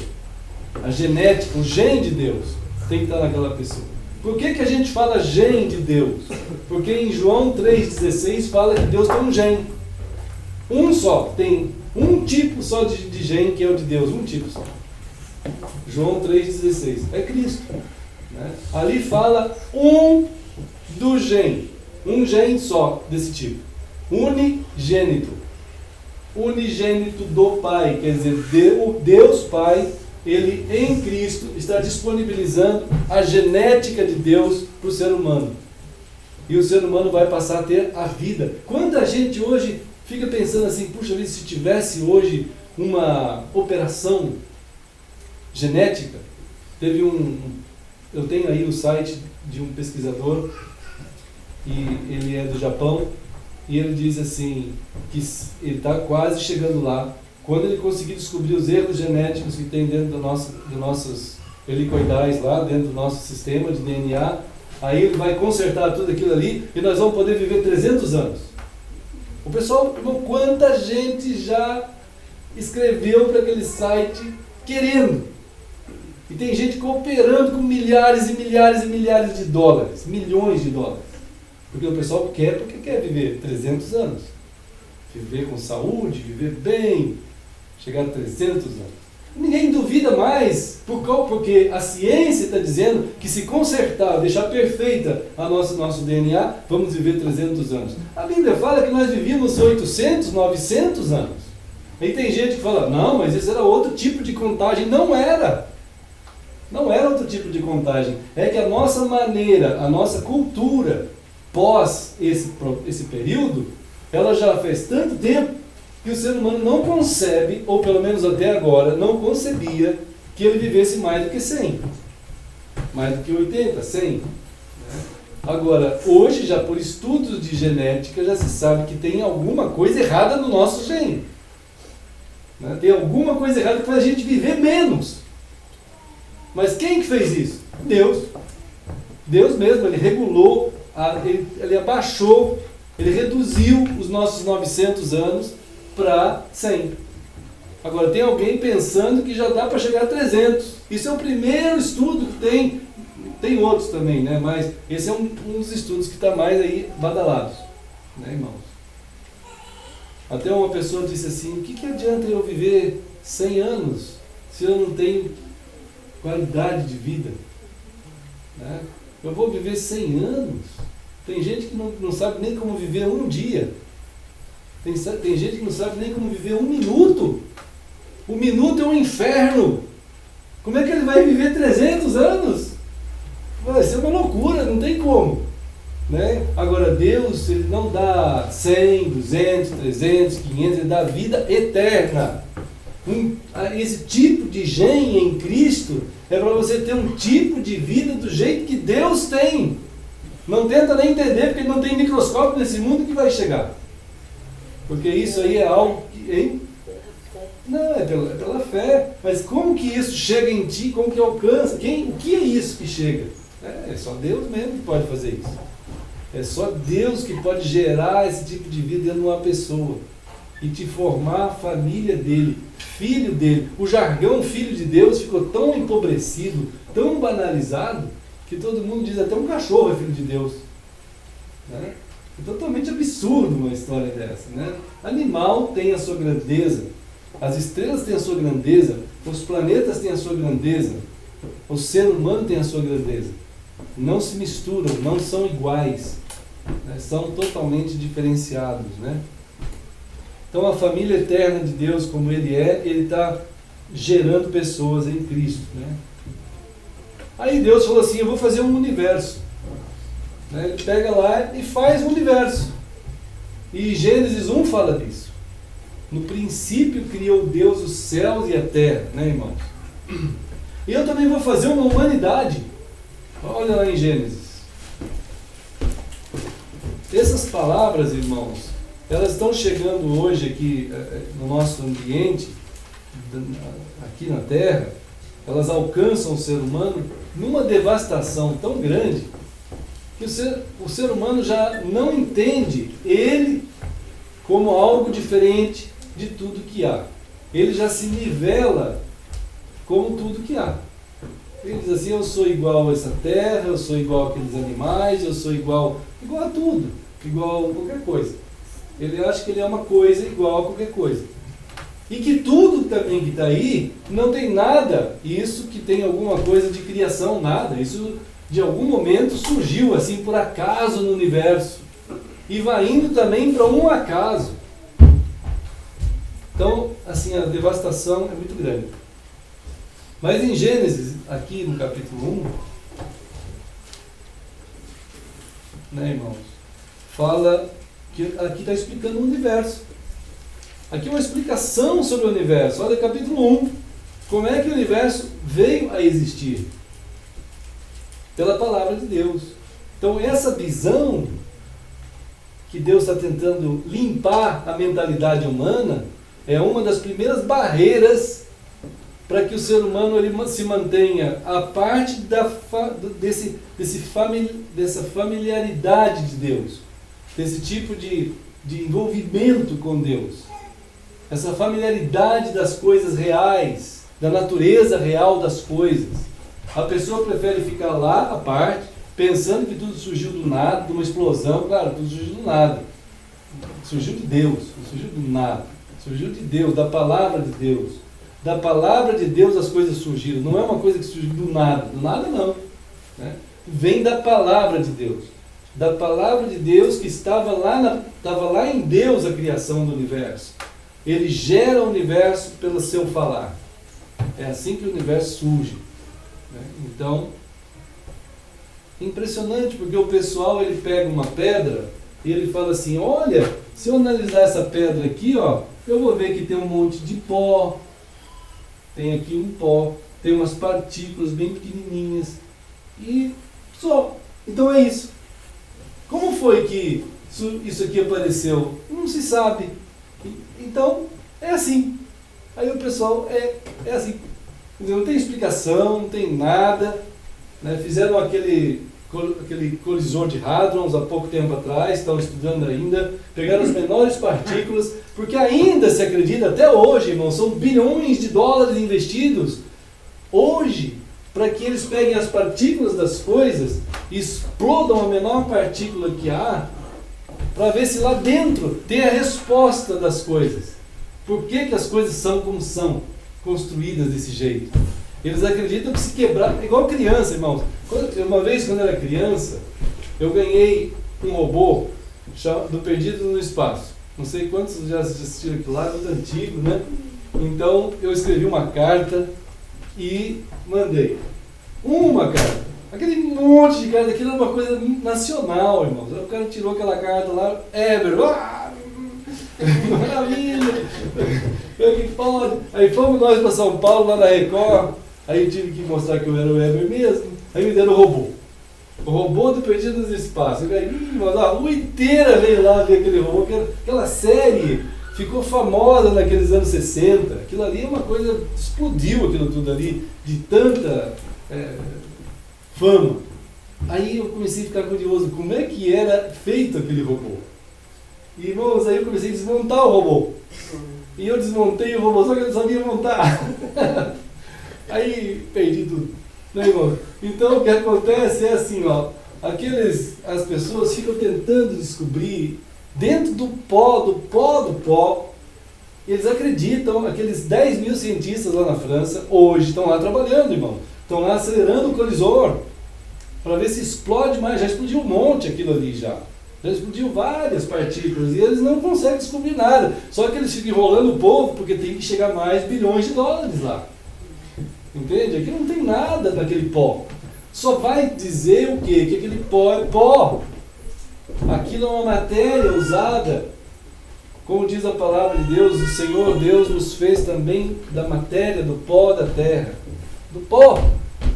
A genética, o gene de Deus tem que estar naquela pessoa. Por que a gente fala gene de Deus? Porque em João 3,16 fala que Deus tem um gene. Um só, tem um tipo só de gene que é o de Deus, um tipo só. João 3,16, é Cristo. Né? Ali fala do gene, um gene só desse tipo. Unigênito. Unigênito do Pai, quer dizer, Deus Pai, ele em Cristo está disponibilizando a genética de Deus para o ser humano. E o ser humano vai passar a ter a vida. Quanta gente hoje fica pensando assim, puxa vida, se tivesse hoje uma operação genética, eu tenho aí o site de um pesquisador, e ele é do Japão, e ele diz assim, que ele está quase chegando lá. Quando ele conseguir descobrir os erros genéticos que tem dentro dos nossos helicoidais lá, dentro do nosso sistema de DNA, aí ele vai consertar tudo aquilo ali e nós vamos poder viver 300 anos. O pessoal, quanta gente já escreveu para aquele site querendo. E tem gente cooperando com milhares e milhares e milhares de dólares, milhões de dólares. Porque o pessoal quer, porque quer viver 300 anos. Viver com saúde, viver bem, chegar a 300 anos. Ninguém duvida mais, porque a ciência está dizendo que se consertar, deixar perfeita nosso DNA, vamos viver 300 anos. A Bíblia fala que nós vivíamos 800, 900 anos. Aí tem gente que fala, não, mas esse era outro tipo de contagem. Não era. Não era outro tipo de contagem. É que a nossa maneira, a nossa cultura, pós esse período, ela já faz tanto tempo que o ser humano não concebe, ou pelo menos até agora, não concebia que ele vivesse mais do que 100. Mais do que 80, 100. Né? Agora, hoje, já por estudos de genética, já se sabe que tem alguma coisa errada no nosso gene. Né? Tem alguma coisa errada que faz a gente viver menos. Mas quem que fez isso? Deus. Deus mesmo, ele regulou, ele abaixou, ele reduziu os nossos 900 anos para 100. Agora, tem alguém pensando que já dá para chegar a 300. Isso é o primeiro estudo que tem outros também, né? Mas esse é um dos estudos que está mais aí badalados, né, irmãos? Até uma pessoa disse assim, o que adianta eu viver 100 anos se eu não tenho qualidade de vida? Né? Eu vou viver 100 anos? Tem gente que não sabe nem como viver um dia. Tem gente que não sabe nem como viver um minuto. O minuto é um inferno. Como é que ele vai viver 300 anos? Vai ser uma loucura, não tem como. Né? Agora, Deus, ele não dá 100, 200, 300, 500, ele dá vida eterna. Esse tipo de gene em Cristo é para você ter um tipo de vida do jeito que Deus tem. Não tenta nem entender, porque não tem microscópio nesse mundo que vai chegar. Porque isso aí é algo que... Hein? Não, é pela fé. Mas como que isso chega em ti? Como que alcança? O que é isso que chega? É só Deus mesmo que pode fazer isso. É só Deus que pode gerar esse tipo de vida dentro de uma pessoa. E te formar a família dele, filho dele. O jargão filho de Deus ficou tão empobrecido, tão banalizado, que todo mundo diz até um cachorro é filho de Deus. Né? É totalmente absurdo uma história dessa. Né? Animal tem a sua grandeza, as estrelas têm a sua grandeza, os planetas têm a sua grandeza, o ser humano tem a sua grandeza. Não se misturam, não são iguais, né? São totalmente diferenciados. Né? Então a família eterna de Deus, como ele está gerando pessoas em Cristo. Né? Aí Deus falou assim, eu vou fazer um universo. Né? Ele pega lá e faz um universo. E Gênesis 1 fala disso. No princípio criou Deus os céus e a terra, né, irmãos? E eu também vou fazer uma humanidade. Olha lá em Gênesis. Essas palavras, irmãos, elas estão chegando hoje aqui no nosso ambiente, aqui na Terra, elas alcançam o ser humano numa devastação tão grande que o ser humano já não entende ele como algo diferente de tudo que há. Ele já se nivela como tudo que há. Ele diz assim, eu sou igual a essa terra, eu sou igual àqueles animais, eu sou igual a tudo, igual a qualquer coisa. Ele acha que ele é uma coisa igual a qualquer coisa. E que tudo também que está aí, não tem nada, isso que tem alguma coisa de criação, nada. Isso de algum momento surgiu assim por acaso no universo. E vai indo também para um acaso. Então, assim, a devastação é muito grande. Mas em Gênesis, aqui no capítulo 1, né, irmãos, fala que aqui está explicando o universo. Aqui é uma explicação sobre o universo. Olha, capítulo 1. Como é que o universo veio a existir? Pela palavra de Deus. Então, essa visão que Deus está tentando limpar a mentalidade humana é uma das primeiras barreiras para que o ser humano ele se mantenha a parte dessa familiaridade de Deus, desse tipo de envolvimento com Deus, essa familiaridade das coisas reais, da natureza real das coisas. A pessoa prefere ficar lá à parte, pensando que tudo surgiu do nada, de uma explosão. Claro, tudo surgiu do nada. Surgiu de Deus, não surgiu do nada. Surgiu de Deus, da palavra de Deus. Da palavra de Deus as coisas surgiram. Não é uma coisa que surgiu do nada. Do nada não. Né? Vem da palavra de Deus. Da palavra de Deus que estava lá em Deus a criação do universo. Ele gera o universo pelo seu falar. É assim que o universo surge. Né? Então, impressionante, porque o pessoal ele pega uma pedra e ele fala assim, olha, se eu analisar essa pedra aqui, ó, eu vou ver que tem um monte de pó, tem aqui um pó, tem umas partículas bem pequenininhas e só. Então é isso. Como foi que isso aqui apareceu? Não se sabe. Então, é assim. Aí o pessoal é assim. Não tem explicação, não tem nada. Né? Fizeram aquele colisor de hadrons há pouco tempo atrás, estão estudando ainda, pegaram as menores partículas, porque ainda se acredita, até hoje, irmão, são bilhões de dólares investidos hoje, para que eles peguem as partículas das coisas e explodam a menor partícula que há, para ver se lá dentro tem a resposta das coisas. Por que as coisas são como são, construídas desse jeito? Eles acreditam que se quebrar, igual criança, irmãos. Uma vez, quando eu era criança, eu ganhei um robô do Perdido no Espaço. Não sei quantos já assistiram aquilo lá, é muito antigo, né? Então, eu escrevi uma carta e mandei. Uma carta. Aquele monte de carta, aquilo era uma coisa nacional, irmãos. O cara tirou aquela carta lá, Éber, maravilha! Que pode. Aí fomos nós para São Paulo, lá na Record. Aí eu tive que mostrar que eu era o Éber mesmo. Aí me deram o robô. O robô do Perdido no Espaço. Eu falei, mas a rua inteira veio lá ver aquele robô. Aquela série ficou famosa naqueles anos 60. Aquilo ali é uma coisa, explodiu aquilo tudo ali, de tanta fama. Aí eu comecei a ficar curioso, como é que era feito aquele robô? E, irmãos, aí eu comecei a desmontar o robô. E eu desmontei o robô, só que eu não sabia montar. Aí perdi tudo, né, irmão? Então o que acontece é assim, ó, as pessoas ficam tentando descobrir dentro do pó, eles acreditam, aqueles 10 mil cientistas lá na França, hoje estão lá trabalhando, irmão, estão lá acelerando o colisor, para ver se explode mais, já explodiu um monte aquilo ali já explodiu várias partículas, e eles não conseguem descobrir nada, só que eles ficam enrolando o povo, porque tem que chegar mais bilhões de dólares lá. Entende? Aqui não tem nada naquele pó. Só vai dizer o quê? Que aquele pó é pó. Aquilo é uma matéria usada. Como diz a palavra de Deus, o Senhor Deus nos fez também da matéria, do pó da terra. Do pó.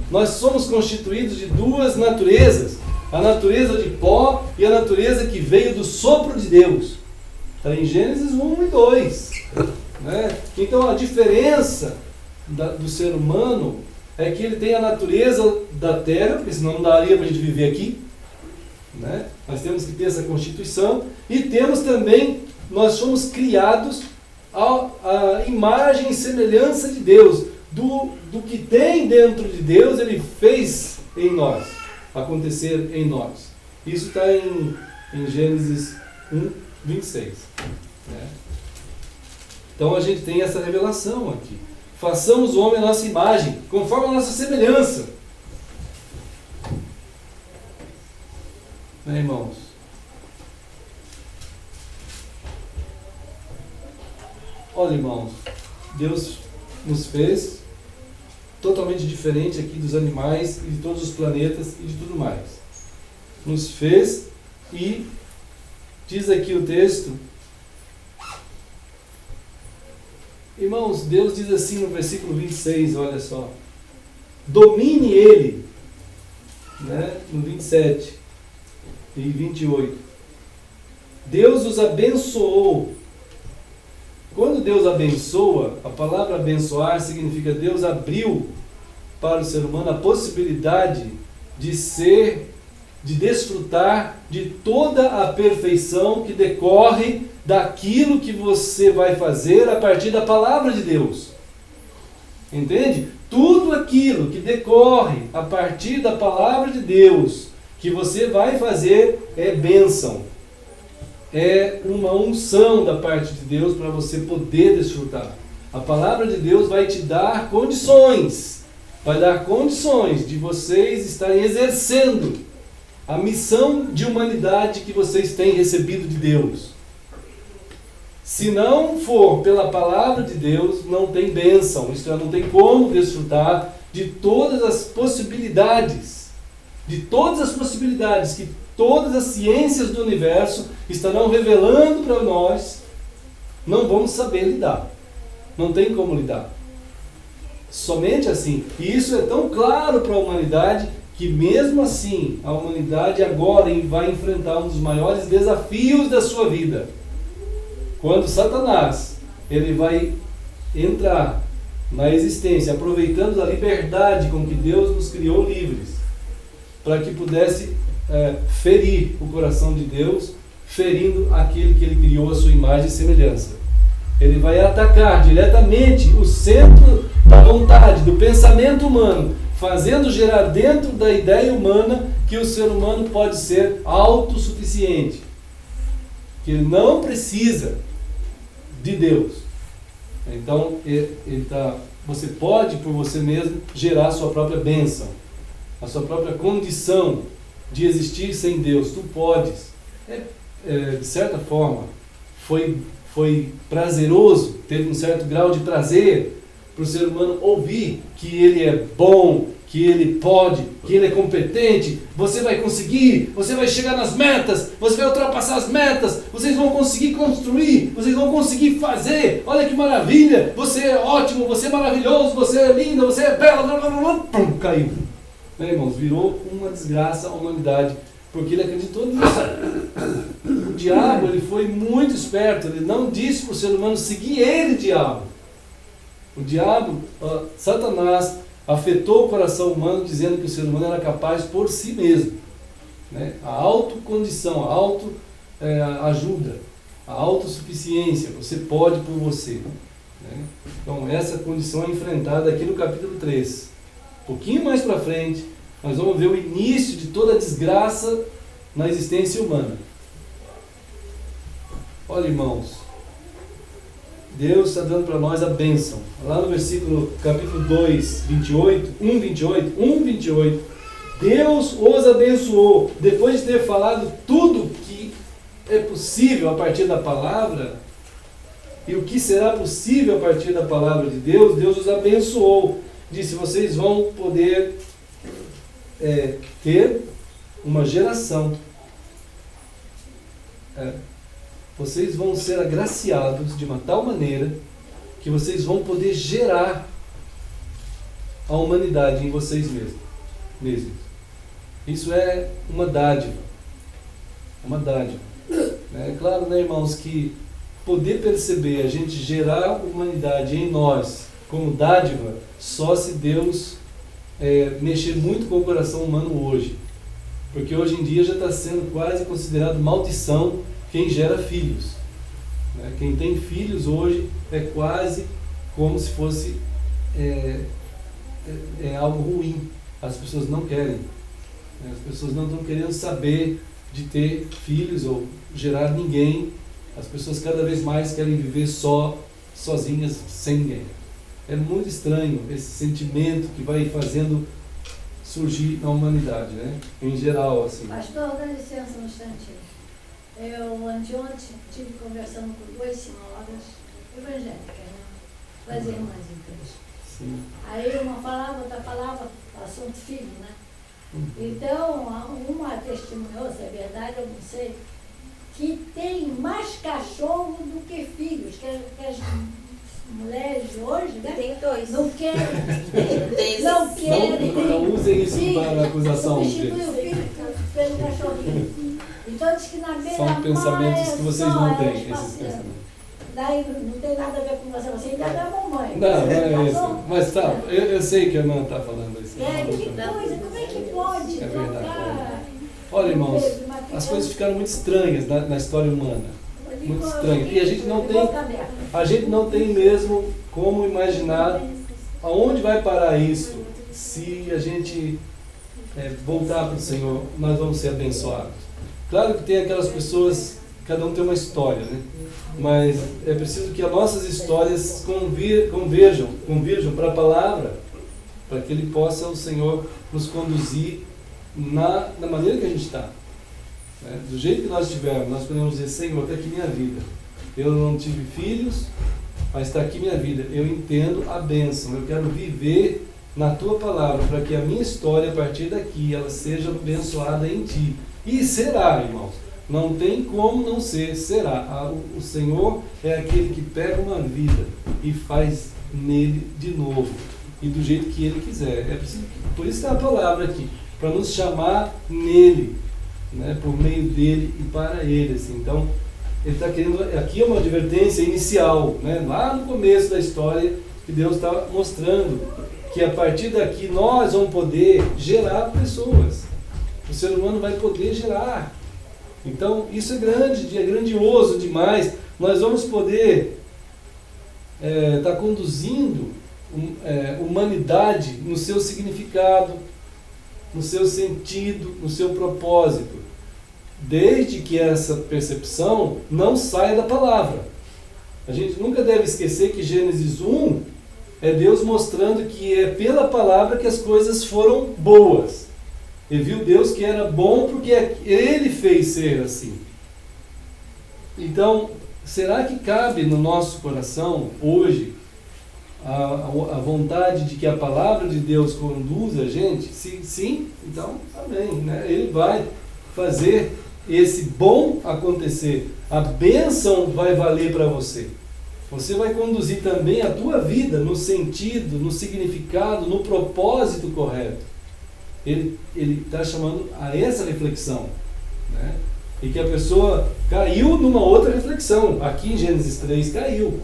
Nós somos constituídos de duas naturezas. A natureza de pó e a natureza que veio do sopro de Deus. Está em Gênesis 1 e 2. Né? Então a diferença do ser humano é que ele tem a natureza da terra, porque senão não daria para a gente viver aqui, né? Nós temos que ter essa constituição, e temos também, nós somos criados à imagem e semelhança de Deus, do que tem dentro de Deus, ele fez em nós, acontecer em nós. Isso está em Gênesis 1, 26. Né? Então a gente tem essa revelação aqui. Façamos o homem a nossa imagem, conforme a nossa semelhança. Né, irmãos? Olha, irmãos, Deus nos fez totalmente diferente aqui dos animais e de todos os planetas e de tudo mais. Nos fez e diz aqui o texto. Irmãos, Deus diz assim no versículo 26, olha só. Domine ele, né, no 27 e 28. Deus os abençoou. Quando Deus abençoa, a palavra abençoar significa Deus abriu para o ser humano a possibilidade de desfrutar de toda a perfeição que decorre daquilo que você vai fazer a partir da palavra de Deus. Entende? Tudo aquilo que decorre a partir da palavra de Deus que você vai fazer é bênção. É uma unção da parte de Deus para você poder desfrutar. A palavra de Deus vai te dar condições, vai dar condições de vocês estarem exercendo a missão de humanidade que vocês têm recebido de Deus. Se não for pela palavra de Deus, não tem bênção, isto é, não tem como desfrutar de todas as possibilidades, que todas as ciências do universo estarão revelando para nós. Não vamos saber lidar, não tem como lidar, somente assim. E isso é tão claro para a humanidade, que mesmo assim, a humanidade agora vai enfrentar um dos maiores desafios da sua vida. Quando Satanás, ele vai entrar na existência, aproveitando a liberdade com que Deus nos criou livres, para que pudesse ferir o coração de Deus, ferindo aquele que ele criou a sua imagem e semelhança. Ele vai atacar diretamente o centro da vontade, do pensamento humano, fazendo gerar dentro da ideia humana que o ser humano pode ser autossuficiente, que ele não precisa de Deus. Então, você pode, por você mesmo, gerar a sua própria bênção, a sua própria condição de existir sem Deus. Tu podes. De certa forma, foi prazeroso, teve um certo grau de prazer para o ser humano ouvir que ele é bom, que ele pode, que ele é competente. Você vai conseguir, você vai chegar nas metas, você vai ultrapassar as metas, vocês vão conseguir construir, vocês vão conseguir fazer. Olha que maravilha, você é ótimo, você é maravilhoso, você é linda, você é bela. Pum, caiu. Irmãos, virou uma desgraça a humanidade, porque ele acreditou nisso. O diabo, ele foi muito esperto, ele não disse para o ser humano seguir ele, diabo. O diabo, Satanás, afetou o coração humano, dizendo que o ser humano era capaz por si mesmo. Né? A autocondição, a autoajuda, a autossuficiência, você pode por você. Né? Então essa condição é enfrentada aqui no capítulo 3. Um pouquinho mais para frente, nós vamos ver o início de toda a desgraça na existência humana. Olha, irmãos, Deus está dando para nós a bênção. Lá no versículo, capítulo 2, 28, 1:28, Deus os abençoou. Depois de ter falado tudo que é possível a partir da palavra, e o que será possível a partir da palavra de Deus, Deus os abençoou. Disse, vocês vão poder ter uma geração. Vocês vão ser agraciados de uma tal maneira que vocês vão poder gerar a humanidade em vocês mesmos. Isso é uma dádiva. Uma dádiva. É claro, né, irmãos, que poder perceber a gente gerar a humanidade em nós como dádiva, só se Deus mexer muito com o coração humano hoje. Porque hoje em dia já está sendo quase considerado maldição quem gera filhos. Né? Quem tem filhos hoje é quase como se fosse algo ruim. As pessoas não querem. As pessoas não estão querendo saber de ter filhos ou gerar ninguém. As pessoas cada vez mais querem viver sozinhas, sem ninguém. É muito estranho esse sentimento que vai fazendo surgir na humanidade, né? Em geral, assim. Pastor, dá licença um instantinho. Eu, anteontem, estive conversando com 2 senhoras evangélicas, né? 2 irmãs em Cristo. Sim. Aí uma falava, outra falava, assunto filho, né? Então, uma testemunhou, se é verdade, eu não sei, que tem mais cachorro do que filhos, que as mulheres de hoje, né? Tem 2. Não querem. Não Não usem isso para acusação. Substitui o filho pelo cachorrinho. Então diz que na beira São pensamentos que vocês não têm, esses pensamentos. Daí não tem nada a ver com você ainda é a mamãe. Não, Você não é casou? isso. Mas tá, eu sei que a irmã está falando isso. Que coisa, como é que pode É verdade. trocar? Olha, irmãos, as coisas ficaram muito estranhas na história humana. Muito estranhas. E a gente não tem mesmo como imaginar aonde vai parar isso. Se a gente voltar para o Senhor, nós vamos ser abençoados. Claro que tem aquelas pessoas cada um tem uma história, né? Mas é preciso que as nossas histórias converjam para a palavra, para que Ele possa, o Senhor, nos conduzir na maneira que a gente está. Né? Do jeito que nós estivermos, nós podemos dizer: Senhor, está aqui minha vida. Eu não tive filhos, mas está aqui minha vida. Eu entendo a bênção. Eu quero viver na Tua palavra, para que a minha história, a partir daqui, ela seja abençoada em Ti. E será, irmãos. Não tem como não ser, será. O Senhor é aquele que pega uma vida e faz nele de novo. E do jeito que Ele quiser. É preciso, por isso está a palavra aqui, para nos chamar nele, né, por meio dele e para ele. Assim. Então, Ele está querendo, aqui é uma advertência inicial, né, lá no começo da história, que Deus está mostrando que a partir daqui nós vamos poder gerar pessoas. O ser humano vai poder gerar. Então, isso é grande, é grandioso demais. Nós vamos poder estar conduzindo humanidade no seu significado, no seu sentido, no seu propósito, desde que essa percepção não saia da palavra. A gente nunca deve esquecer que Gênesis 1 é Deus mostrando que é pela palavra que as coisas foram boas. E viu Deus que era bom porque Ele fez ser assim. Então, será que cabe no nosso coração, hoje, a vontade de que a palavra de Deus conduza a gente? Sim, então, amém. Né? Ele vai fazer esse bom acontecer. A bênção vai valer para você. Você vai conduzir também a tua vida no sentido, no significado, no propósito correto. Ele está chamando a essa reflexão, né? E que a pessoa caiu numa outra reflexão. Aqui em Gênesis 3 caiu,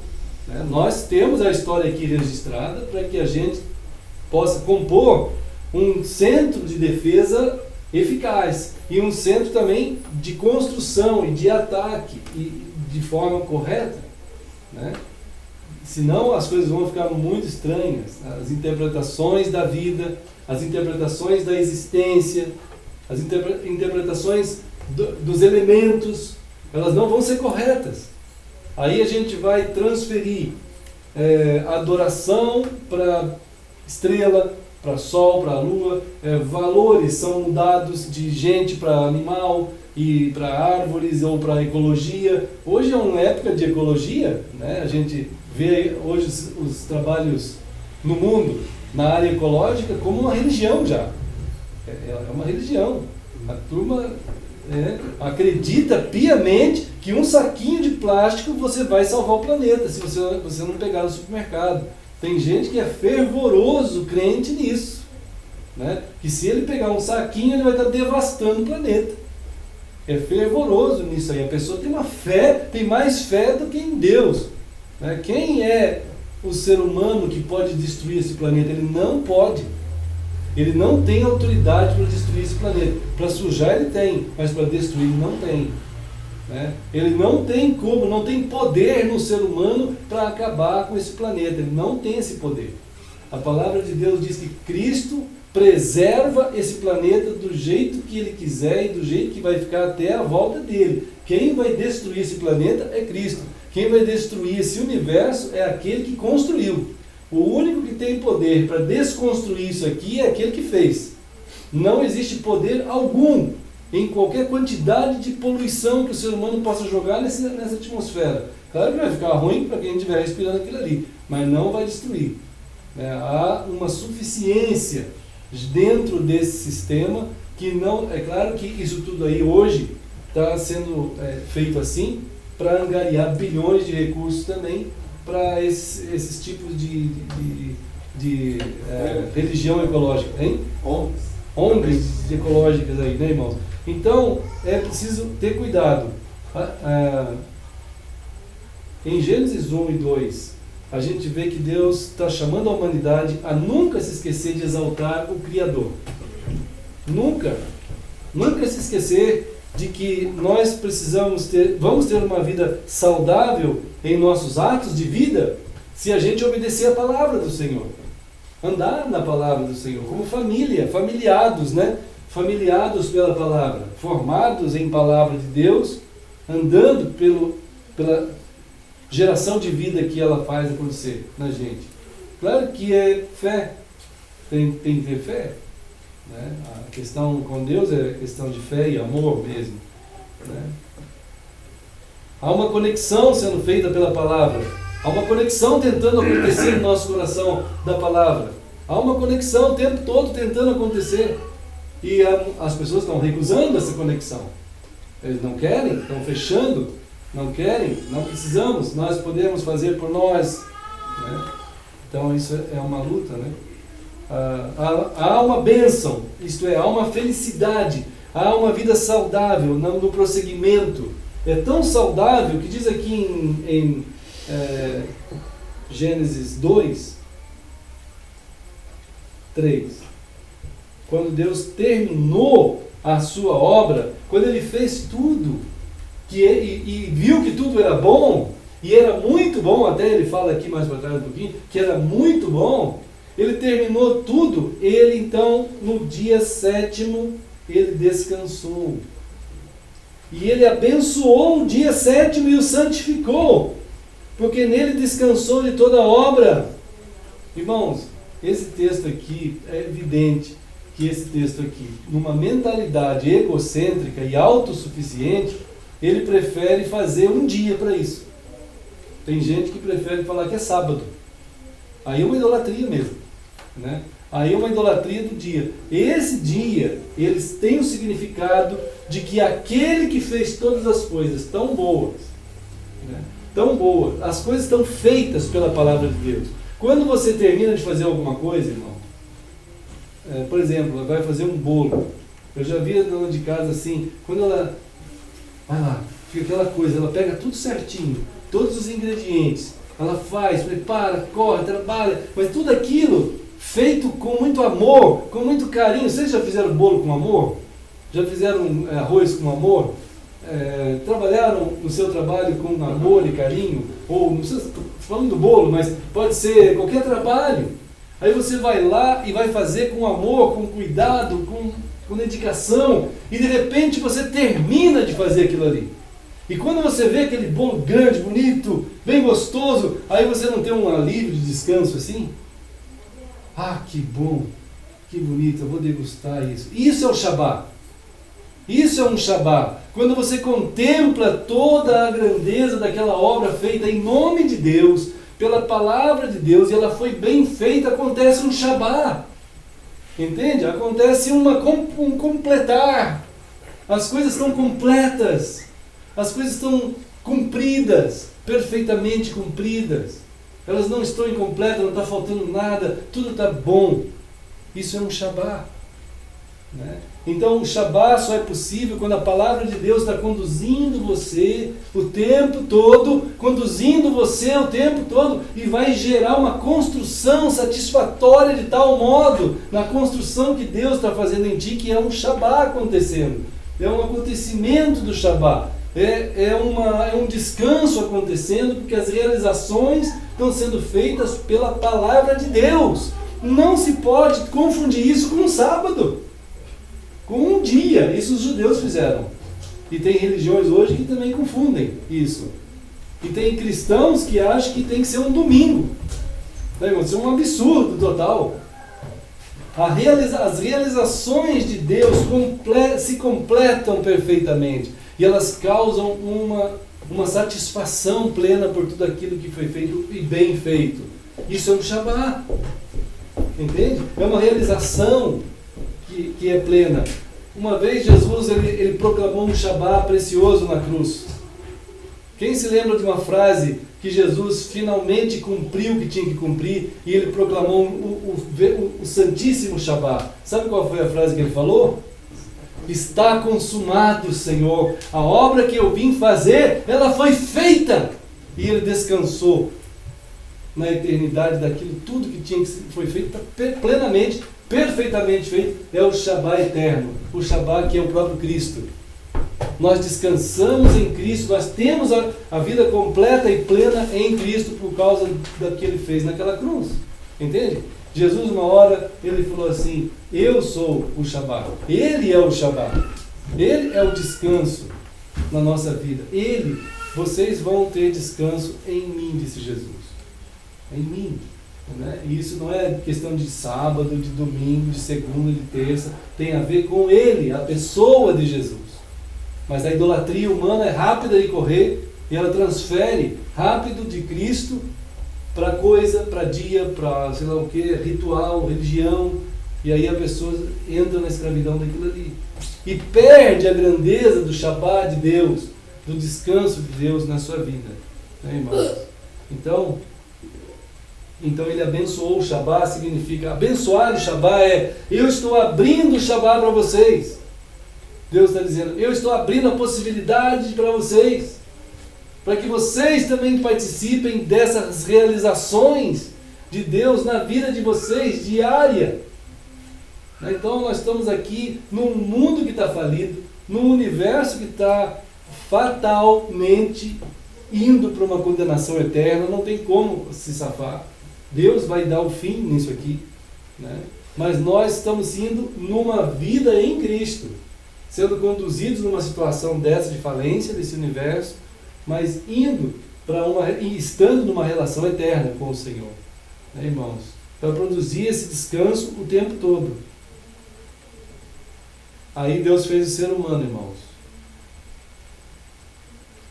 né? Nós temos a história aqui registrada para que a gente possa compor um centro de defesa eficaz e um centro também de construção e de ataque e de forma correta, né? Senão as coisas vão ficar muito estranhas. As interpretações da vida, as interpretações da existência, as interpretações dos elementos, elas não vão ser corretas. Aí a gente vai transferir adoração para estrela, para sol, para lua, valores são mudados de gente para animal e para árvores ou para ecologia. Hoje é uma época de ecologia, né? A gente vê hoje os trabalhos no mundo na área ecológica como uma religião já. É uma religião. A turma acredita piamente que um saquinho de plástico você vai salvar o planeta se você não pegar no supermercado. Tem gente que é fervoroso crente nisso, né? Que se ele pegar um saquinho ele vai estar devastando o planeta. É fervoroso nisso aí. A pessoa tem uma fé, tem mais fé do que em Deus, né? Quem é o ser humano que pode destruir esse planeta? Ele não pode. Ele não tem autoridade para destruir esse planeta. Para sujar ele tem, mas para destruir ele não tem, né? Ele não tem como, não tem poder no ser humano para acabar com esse planeta. Ele não tem esse poder. A palavra de Deus diz que Cristo preserva esse planeta do jeito que Ele quiser e do jeito que vai ficar até a volta dele. Quem vai destruir esse planeta é Cristo. Quem vai destruir esse universo é aquele que construiu. O único que tem poder para desconstruir isso aqui é aquele que fez. Não existe poder algum em qualquer quantidade de poluição que o ser humano possa jogar nessa atmosfera. Claro que vai ficar ruim para quem estiver respirando aquilo ali, mas não vai destruir. Há uma suficiência dentro desse sistema que não... É claro que isso tudo aí hoje está sendo feito assim para angariar bilhões de recursos também para esses tipos de religião ecológica, hein? ONGs ecológicas aí, né, irmãos? Então, é preciso ter cuidado. Em Gênesis 1 e 2, a gente vê que Deus está chamando a humanidade a nunca se esquecer de exaltar o Criador. Nunca se esquecer de que nós vamos ter uma vida saudável em nossos atos de vida se a gente obedecer a palavra do Senhor. Andar na palavra do Senhor, como família, familiados, né? Familiados pela palavra, formados em palavra de Deus andando pela geração de vida que ela faz acontecer na gente. Claro que é fé, tem que ter fé. Né? A questão com Deus é questão de fé e amor mesmo. Né? Há uma conexão sendo feita pela palavra. Há uma conexão tentando acontecer no nosso coração da palavra. Há uma conexão o tempo todo tentando acontecer. E as pessoas estão recusando essa conexão. Eles não querem, estão fechando, não querem, não precisamos, nós podemos fazer por nós. Né? Então isso é uma luta. Né? Há uma bênção, isto é, há uma felicidade, há uma vida saudável no prosseguimento. É tão saudável que diz aqui em Gênesis 2, 3, quando Deus terminou a sua obra, quando Ele fez tudo, e viu que tudo era bom, e era muito bom, até Ele fala aqui mais para trás um pouquinho, que era muito bom, Ele terminou tudo, Ele então, no dia 7º, Ele descansou. E Ele abençoou o dia 7º e o santificou, porque nele descansou de toda a obra. Irmãos, esse texto aqui é evidente que esse texto aqui, numa mentalidade egocêntrica e autossuficiente, ele prefere fazer um dia para isso. Tem gente que prefere falar que é sábado. Aí é uma idolatria mesmo. Né? Aí é uma idolatria do dia. Esse dia, eles têm o significado de que aquele que fez todas as coisas tão boas, né? Tão boas, as coisas estão feitas pela palavra de Deus. Quando você termina de fazer alguma coisa, irmão, por exemplo, vai fazer um bolo. Eu já vi a dona de casa assim, quando ela vai lá, fica aquela coisa, ela pega tudo certinho, todos os ingredientes, ela faz, prepara, corre, trabalha, mas tudo aquilo feito com muito amor, com muito carinho. Vocês já fizeram bolo com amor? Já fizeram arroz com amor? Trabalharam no seu trabalho com amor e carinho? Ou, não sei, estou falando do bolo, mas pode ser qualquer trabalho. Aí você vai lá e vai fazer com amor, com cuidado, com dedicação, e de repente você termina de fazer aquilo ali. E quando você vê aquele bolo grande, bonito, bem gostoso, aí você não tem um alívio de descanso assim? Ah, que bom, que bonito, eu vou degustar isso. Isso é o Shabá. Isso é um Shabá. Quando você contempla toda a grandeza daquela obra feita em nome de Deus, pela palavra de Deus, e ela foi bem feita, acontece um Shabá. Entende? Acontece um completar. As coisas estão completas. As coisas estão cumpridas, perfeitamente cumpridas. Elas não estão incompletas, não está faltando nada, tudo está bom. Isso é um Shabá. Né? Então o Shabá só é possível quando a palavra de Deus está conduzindo você o tempo todo, conduzindo você o tempo todo, e vai gerar uma construção satisfatória de tal modo, na construção que Deus está fazendo em ti, que é um Shabá acontecendo. É um acontecimento do Shabá. É um descanso acontecendo, porque as realizações estão sendo feitas pela palavra de Deus. Não se pode confundir isso com um sábado, com um dia. Isso os judeus fizeram. E tem religiões hoje que também confundem isso. E tem cristãos que acham que tem que ser um domingo. Isso é um absurdo total. As realizações de Deus se completam perfeitamente. E elas causam uma satisfação plena por tudo aquilo que foi feito e bem feito. Isso é um Shabá. Entende? É uma realização que é plena. Uma vez Jesus ele proclamou um Shabá precioso na cruz. Quem se lembra de uma frase que Jesus finalmente cumpriu o que tinha que cumprir e ele proclamou o Santíssimo Shabá? Sabe qual foi a frase que ele falou? Está consumado, Senhor. A obra que eu vim fazer, ela foi feita. E ele descansou na eternidade daquilo, tudo que tinha que foi feito plenamente, perfeitamente feito. É o Shabá eterno, o Shabá que é o próprio Cristo. Nós descansamos em Cristo, nós temos a vida completa e plena em Cristo por causa do que ele fez naquela cruz. Entende? Jesus, uma hora, ele falou assim: eu sou o Shabá. Ele é o Shabá. Ele é o descanso. na nossa vida. Vocês vão ter descanso em mim, disse Jesus. Em mim. Né? E isso não é questão de sábado, de domingo, de segunda, de terça. Tem a ver com Ele, a pessoa de Jesus. Mas a idolatria humana é rápida de correr e ela transfere rápido de Cristo para coisa, para dia, para sei lá o que, ritual, religião. E aí a pessoa entra na escravidão daquilo ali. E perde a grandeza do Shabbat de Deus, do descanso de Deus na sua vida. Né, irmãos? Então ele abençoou o Shabbat, significa abençoar o Shabbat é eu estou abrindo o Shabbat para vocês. Deus está dizendo, eu estou abrindo a possibilidade para vocês, para que vocês também participem dessas realizações de Deus na vida de vocês diária. Então nós estamos aqui num mundo que está falido, num universo que está fatalmente indo para uma condenação eterna, não tem como se safar. Deus vai dar o fim nisso aqui, né? Mas nós estamos indo numa vida em Cristo, sendo conduzidos numa situação dessa de falência desse universo, mas estando numa relação eterna com o Senhor, né, irmãos? Para produzir esse descanso o tempo todo. Aí Deus fez o ser humano, irmãos.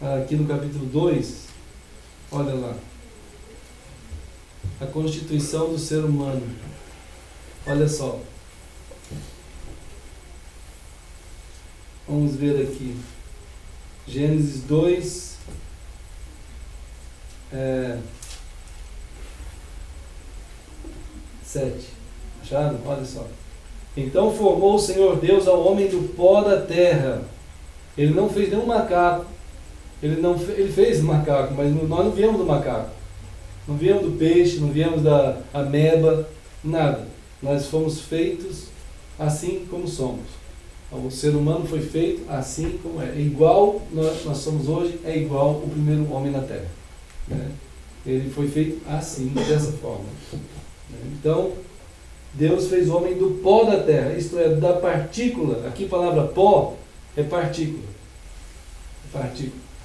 Aqui no capítulo 2, olha lá. A constituição do ser humano. Olha só. Vamos ver aqui. Gênesis 2. 7. Acharam? Olha só. Então formou o Senhor Deus ao homem do pó da terra. Ele não fez nenhum macaco. Ele fez macaco, mas nós não viemos do macaco. Não viemos do peixe, não viemos da ameba, nada. Nós fomos feitos assim como somos. O ser humano foi feito assim como é. Igual nós somos hoje, é igual o primeiro homem na terra. Né? Ele foi feito assim, dessa forma. Então, Deus fez o homem do pó da terra, isto é, da partícula. Aqui a palavra pó é partícula.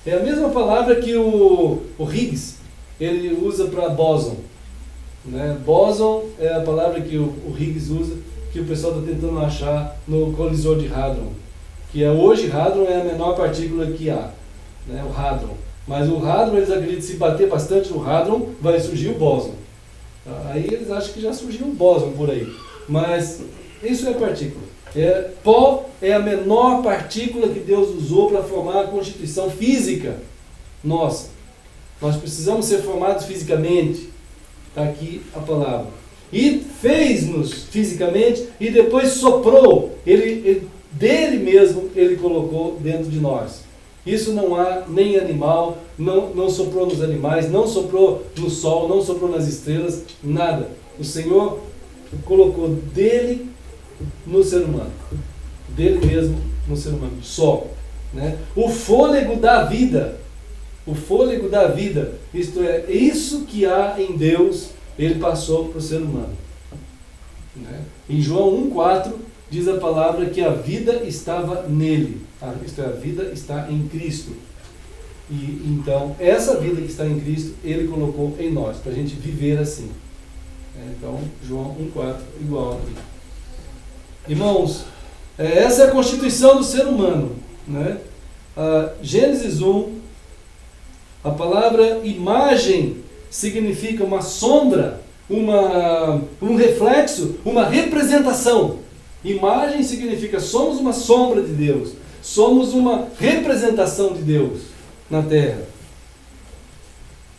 É a mesma palavra que o Higgs ele usa para bóson. Né? Bóson é a palavra que o Higgs usa, que o pessoal está tentando achar no colisor de hadron. Que hoje hadron é a menor partícula que há, né? O hadron. Mas o hadron, eles acreditam que se bater bastante no hadron, vai surgir o bóson. Aí eles acham que já surgiu um bóson por aí. Mas isso é partícula. Pó é a menor partícula que Deus usou para formar a constituição física nossa. Nós precisamos ser formados fisicamente. Está aqui a palavra. E fez-nos fisicamente e depois soprou. Dele mesmo ele colocou dentro de nós. Isso não há nem animal, não soprou nos animais, não soprou no sol, não soprou nas estrelas, nada. O Senhor colocou dele no ser humano. Dele mesmo no ser humano. Só. Né? O fôlego da vida. O fôlego da vida. Isto é, isso que há em Deus, ele passou para o ser humano. Né? Em João 1,4 diz a palavra que a vida estava nele. Isto é, a vida está em Cristo. E então, essa vida que está em Cristo, ele colocou em nós, para a gente viver assim. Então, João 1,4, igual aqui. Irmãos, essa é a constituição do ser humano. Né? Gênesis 1, a palavra imagem significa uma sombra, um reflexo, uma representação. Imagem significa somos uma sombra de Deus, somos uma representação de Deus na terra.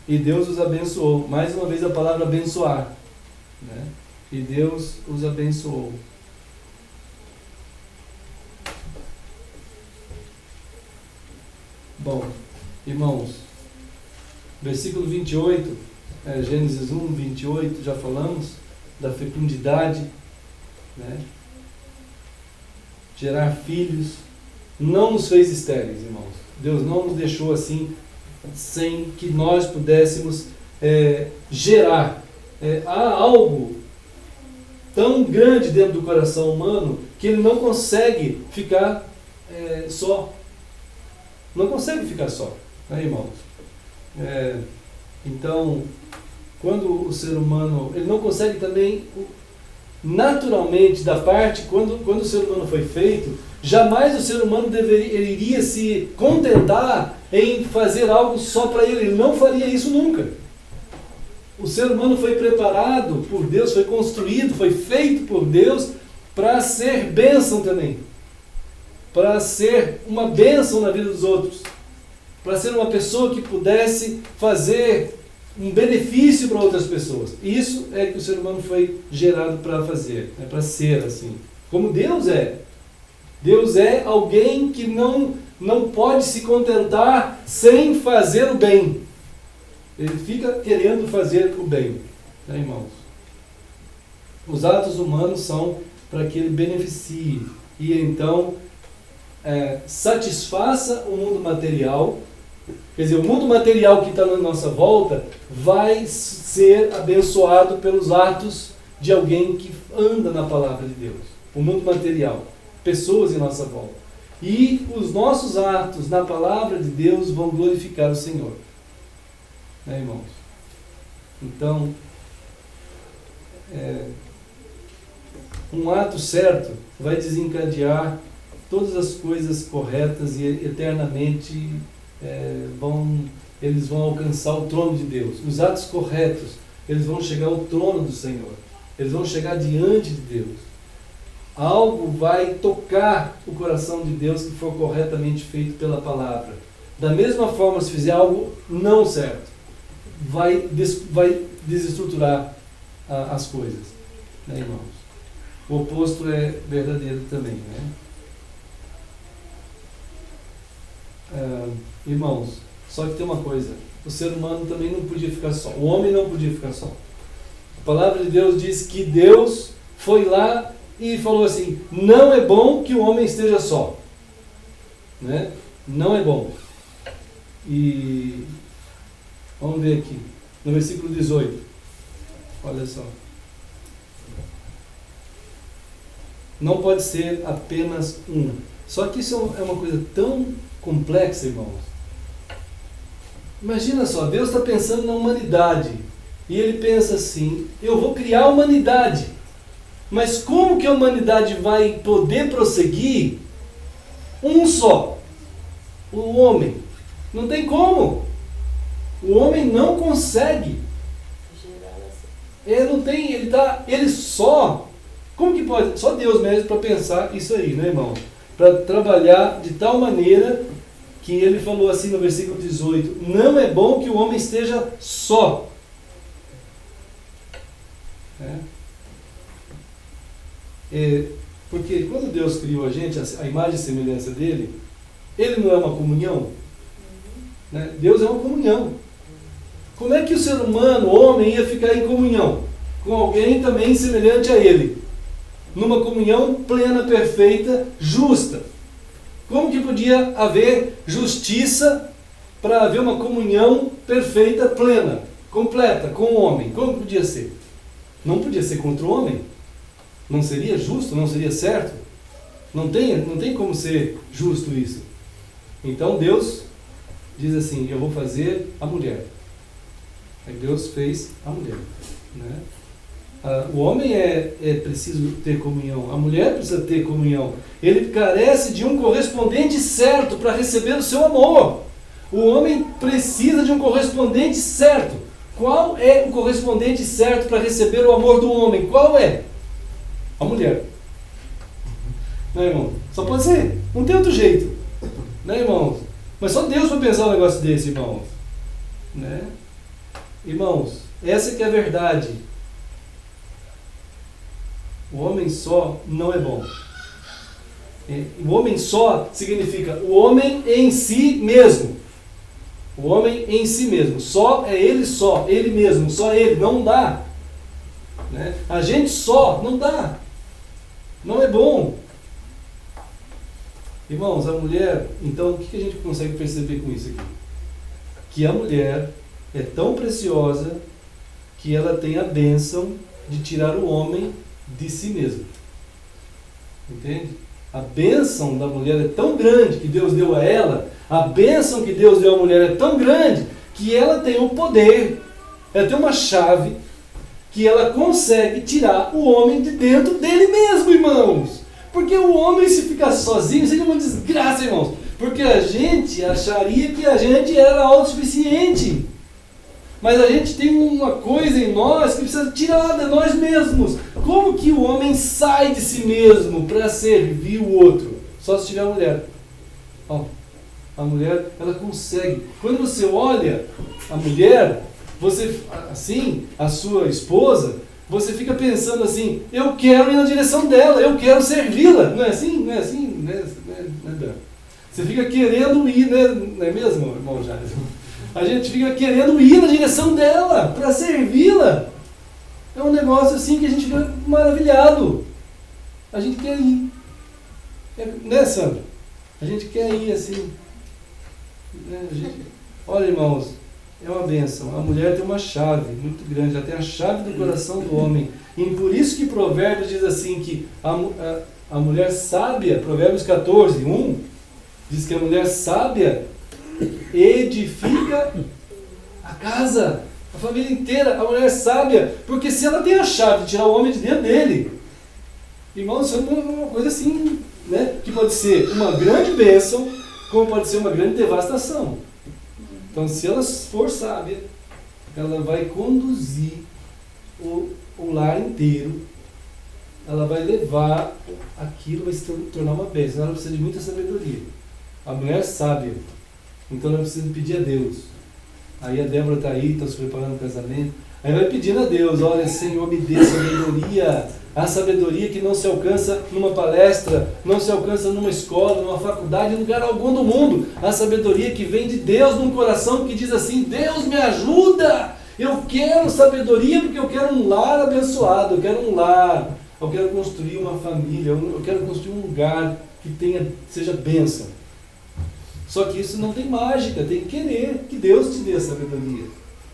E Deus os abençoou. Mais uma vez a palavra abençoar. Né? E Deus os abençoou. Bom, irmãos, versículo 28, Gênesis 1, 28, já falamos da fecundidade, né? Gerar filhos, não nos fez estéreis, irmãos. Deus não nos deixou assim, sem que nós pudéssemos gerar. Há algo tão grande dentro do coração humano que ele não consegue ficar só. Não consegue ficar só, né, irmãos? Então, quando o ser humano, ele não consegue também, naturalmente, da parte, quando o ser humano foi feito, jamais o ser humano ele iria se contentar em fazer algo só para ele. Ele não faria isso nunca. O ser humano foi preparado por Deus, foi construído, foi feito por Deus para ser bênção também. Para ser uma bênção na vida dos outros. Para ser uma pessoa que pudesse fazer um benefício para outras pessoas. Isso é que o ser humano foi gerado para fazer, para ser assim. Como Deus é. Deus é alguém que não pode se contentar sem fazer o bem. Ele fica querendo fazer o bem, né, irmãos? Os atos humanos são para que ele beneficie e então satisfaça o mundo material. Quer dizer, o mundo material que está na nossa volta vai ser abençoado pelos atos de alguém que anda na palavra de Deus. O mundo material, pessoas em nossa volta. E os nossos atos na palavra de Deus vão glorificar o Senhor. Né, irmãos? Então, um ato certo vai desencadear todas as coisas corretas e eternamente eles vão alcançar o trono de Deus. Os atos corretos, eles vão chegar ao trono do Senhor. Eles vão chegar diante de Deus. Algo vai tocar o coração de Deus que for corretamente feito pela palavra. Da mesma forma, se fizer algo não certo, vai desestruturar as coisas, né, irmãos? O oposto é verdadeiro também, né? Irmãos, só que tem uma coisa, o ser humano também não podia ficar só, o homem não podia ficar só. A palavra de Deus diz que Deus foi lá e falou assim: não é bom que o homem esteja só, né? Não é bom. E vamos ver aqui, no versículo 18, olha só. Não pode ser apenas um. Só que isso é uma coisa tão complexa, irmãos. Imagina só, Deus está pensando na humanidade. E Ele pensa assim: eu vou criar a humanidade. Mas como que a humanidade vai poder prosseguir um só? O homem. Não tem como. O homem não consegue. Ele só. Como que pode? Só Deus mesmo para pensar isso aí, né, irmão? Para trabalhar de tal maneira que ele falou assim no versículo 18: não é bom que o homem esteja só. Porque quando Deus criou a gente, a imagem e semelhança dele, ele não é uma comunhão? Né? Deus é uma comunhão. Como é que o ser humano, o homem, ia ficar em comunhão com alguém também semelhante a ele? Numa comunhão plena, perfeita, justa. Como que podia haver justiça para haver uma comunhão perfeita, plena, completa com o homem? Como podia ser? Não podia ser contra o homem. Não seria justo, não seria certo. Não tem como ser justo isso. Então Deus diz assim: eu vou fazer a mulher. Aí Deus fez a mulher, né? O homem é preciso ter comunhão, a mulher precisa ter comunhão. Ele carece de um correspondente certo para receber o seu amor. O homem precisa de um correspondente certo. Qual é o correspondente certo para receber o amor do homem? Qual é? A mulher. Não, irmão? Só pode ser. Não tem outro jeito. Né, irmãos? Mas só Deus vai pensar um negócio desse, irmãos. Né? Irmãos, essa que é a verdade. O homem só não é bom. O homem só significa o homem em si mesmo. O homem em si mesmo. Só é ele mesmo, só ele. Não dá. Né? A gente só, não dá. Não é bom. Irmãos, a mulher, então o que a gente consegue perceber com isso aqui? Que a mulher é tão preciosa que ela tem a bênção de tirar o homem de si mesmo. Entende? A bênção da mulher é tão grande que Deus deu a ela, a bênção que Deus deu à mulher é tão grande que ela tem um poder, ela tem uma chave que ela consegue tirar o homem de dentro dele mesmo, irmãos. Porque o homem, se ficar sozinho, seria uma desgraça, irmãos. Porque a gente acharia que a gente era autossuficiente. Mas a gente tem uma coisa em nós que precisa tirar de nós mesmos. Como que o homem sai de si mesmo para servir o outro? Só se tiver a mulher. Ó, a mulher, ela consegue. Quando você olha a mulher, você, assim, a sua esposa, você fica pensando assim, eu quero ir na direção dela, eu quero servi-la. Não é assim? Não é assim? Não é, você fica querendo ir, né? Não é mesmo, irmão Jair? A gente fica querendo ir na direção dela, para servi-la. É um negócio assim que a gente fica maravilhado. A gente quer ir. Né, Sandra? A gente quer ir assim. Né? Olha, irmãos, é uma bênção. A mulher tem uma chave muito grande, ela tem a chave do coração do homem. E por isso que Provérbios diz assim, que a mulher sábia, Provérbios 14, 1, diz que a mulher sábia edifica a casa, a família inteira. A mulher sábia, porque se ela tem a chave de tirar o homem de dentro dele, irmãos, isso é uma coisa assim, né, que pode ser uma grande bênção, como pode ser uma grande devastação. Então, se ela for sábia, ela vai conduzir o lar inteiro, ela vai levar aquilo, vai se tornar uma bênção. Ela precisa de muita sabedoria. A mulher sábia, então ela precisa pedir a Deus. Aí a Débora está aí, está se preparando para o casamento. Aí vai pedindo a Deus, olha, Senhor, me dê sabedoria. A sabedoria que não se alcança numa palestra, não se alcança numa escola, numa faculdade, em lugar algum do mundo. A sabedoria que vem de Deus num coração que diz assim, Deus me ajuda, eu quero sabedoria porque eu quero um lar abençoado, eu quero um lar, eu quero construir uma família, eu quero construir um lugar que seja bênção. Só que isso não tem mágica, tem que querer que Deus te dê a sabedoria.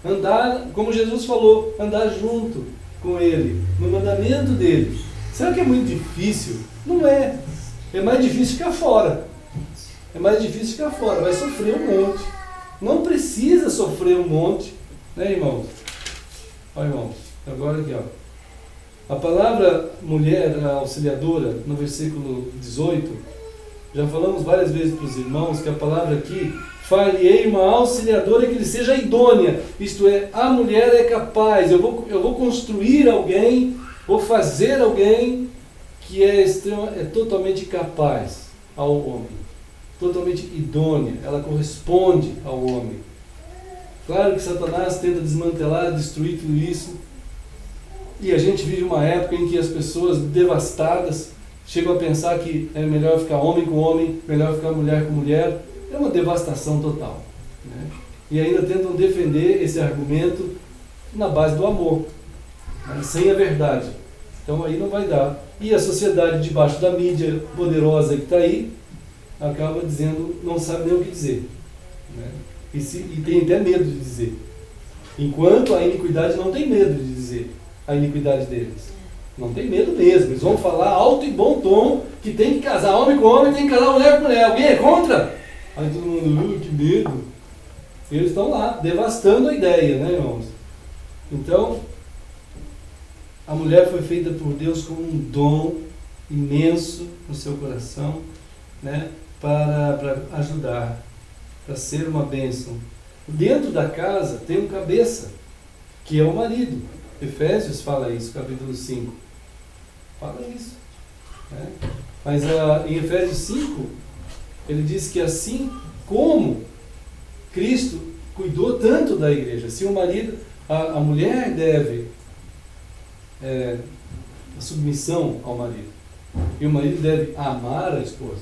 Andar, como Jesus falou, andar junto com Ele, no mandamento dele. Será que é muito difícil? Não é. É mais difícil ficar fora. É mais difícil ficar fora. Vai sofrer um monte. Não precisa sofrer um monte. Né, irmãos? Olha, irmãos. Agora aqui, ó. A palavra mulher auxiliadora, no versículo 18, já falamos várias vezes para os irmãos que a palavra aqui, far-lhe-ei uma auxiliadora que lhe seja idônea, isto é, a mulher é capaz, eu vou construir alguém, vou fazer alguém que é totalmente capaz ao homem, totalmente idônea, ela corresponde ao homem. Claro que Satanás tenta desmantelar, destruir tudo isso, e a gente vive uma época em que as pessoas devastadas chegam a pensar que é melhor ficar homem com homem, melhor ficar mulher com mulher. É uma devastação total. Né? E ainda tentam defender esse argumento na base do amor, né? Sem a verdade. Então aí não vai dar. E a sociedade, debaixo da mídia poderosa que está aí, acaba dizendo, não sabe nem o que dizer. Né? E tem até medo de dizer. Enquanto a iniquidade não tem medo de dizer a iniquidade deles. Não tem medo mesmo. Eles vão falar alto e bom tom que tem que casar homem com homem, tem que casar mulher com mulher. Alguém é contra? Aí todo mundo, que medo. Eles estão lá, devastando a ideia, né, irmãos? Então, a mulher foi feita por Deus com um dom imenso no seu coração, né, para ajudar, para ser uma bênção. Dentro da casa tem um cabeça, que é o marido. Efésios fala isso, capítulo 5. Fala isso. Né? Mas em Efésios 5, ele diz que assim como Cristo cuidou tanto da igreja, se o marido, a mulher deve a submissão ao marido, e o marido deve amar a esposa.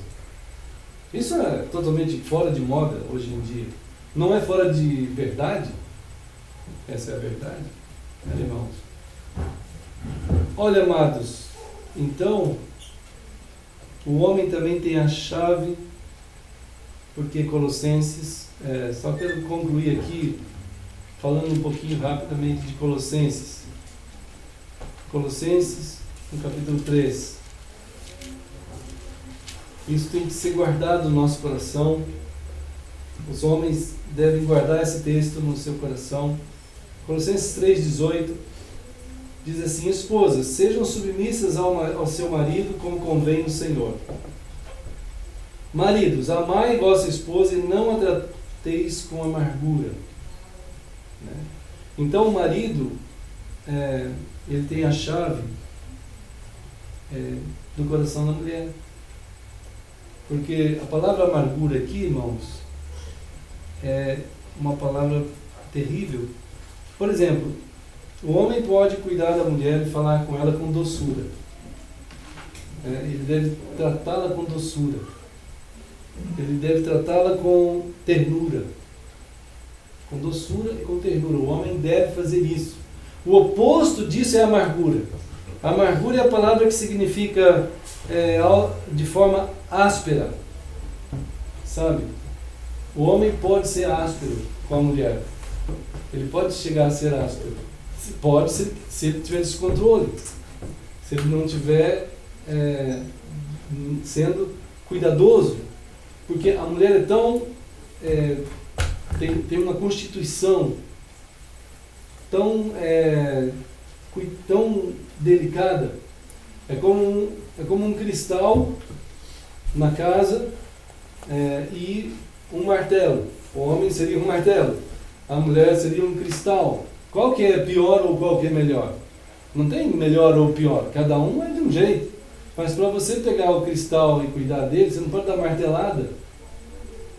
Isso é totalmente fora de moda hoje em dia. Não é fora de verdade. Essa é a verdade, né, irmãos? Olha, amados, então o homem também tem a chave, porque Colossenses, só quero concluir aqui, falando um pouquinho rapidamente de Colossenses. Colossenses, no capítulo 3. Isso tem que ser guardado no nosso coração. Os homens devem guardar esse texto no seu coração. Colossenses 3,18 diz assim: esposas, sejam submissas ao seu marido como convém no Senhor. Maridos, amai vossa esposa e não a trateis com amargura. Né? Então o marido, ele tem a chave do coração da mulher. Porque a palavra amargura aqui, irmãos, é uma palavra terrível. Por exemplo, o homem pode cuidar da mulher e falar com ela com doçura. Ele deve tratá-la com doçura. Ele deve tratá-la com ternura. Com doçura e com ternura. O homem deve fazer isso. O oposto disso é a amargura. A amargura é a palavra que significa de forma áspera. Sabe? O homem pode ser áspero com a mulher. Ele pode chegar a ser áspero. Pode ser, se ele tiver descontrole. Se ele não estiver sendo cuidadoso. Porque a mulher é tão... tem uma constituição tão delicada. É como um cristal na casa e um martelo. O homem seria um martelo, a mulher seria um cristal. Qual que é pior ou qual que é melhor? Não tem melhor ou pior, cada um é de um jeito. Mas para você pegar o cristal e cuidar dele, você não pode dar martelada.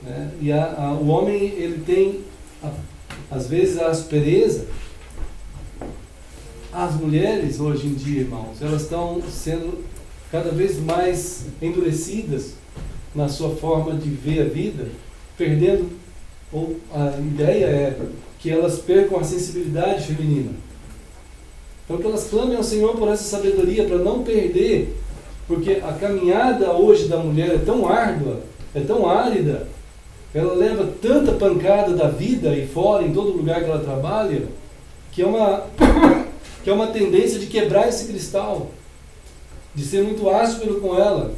Né? E o homem, ele tem, às vezes, a aspereza. As mulheres, hoje em dia, irmãos, elas estão sendo cada vez mais endurecidas na sua forma de ver a vida, perdendo, ou a ideia é que elas percam a sensibilidade feminina. Então que elas clamem ao Senhor por essa sabedoria, para não perder, porque a caminhada hoje da mulher é tão árdua, é tão árida, ela leva tanta pancada da vida e fora, em todo lugar que ela trabalha, que é uma tendência de quebrar esse cristal, de ser muito áspero com ela.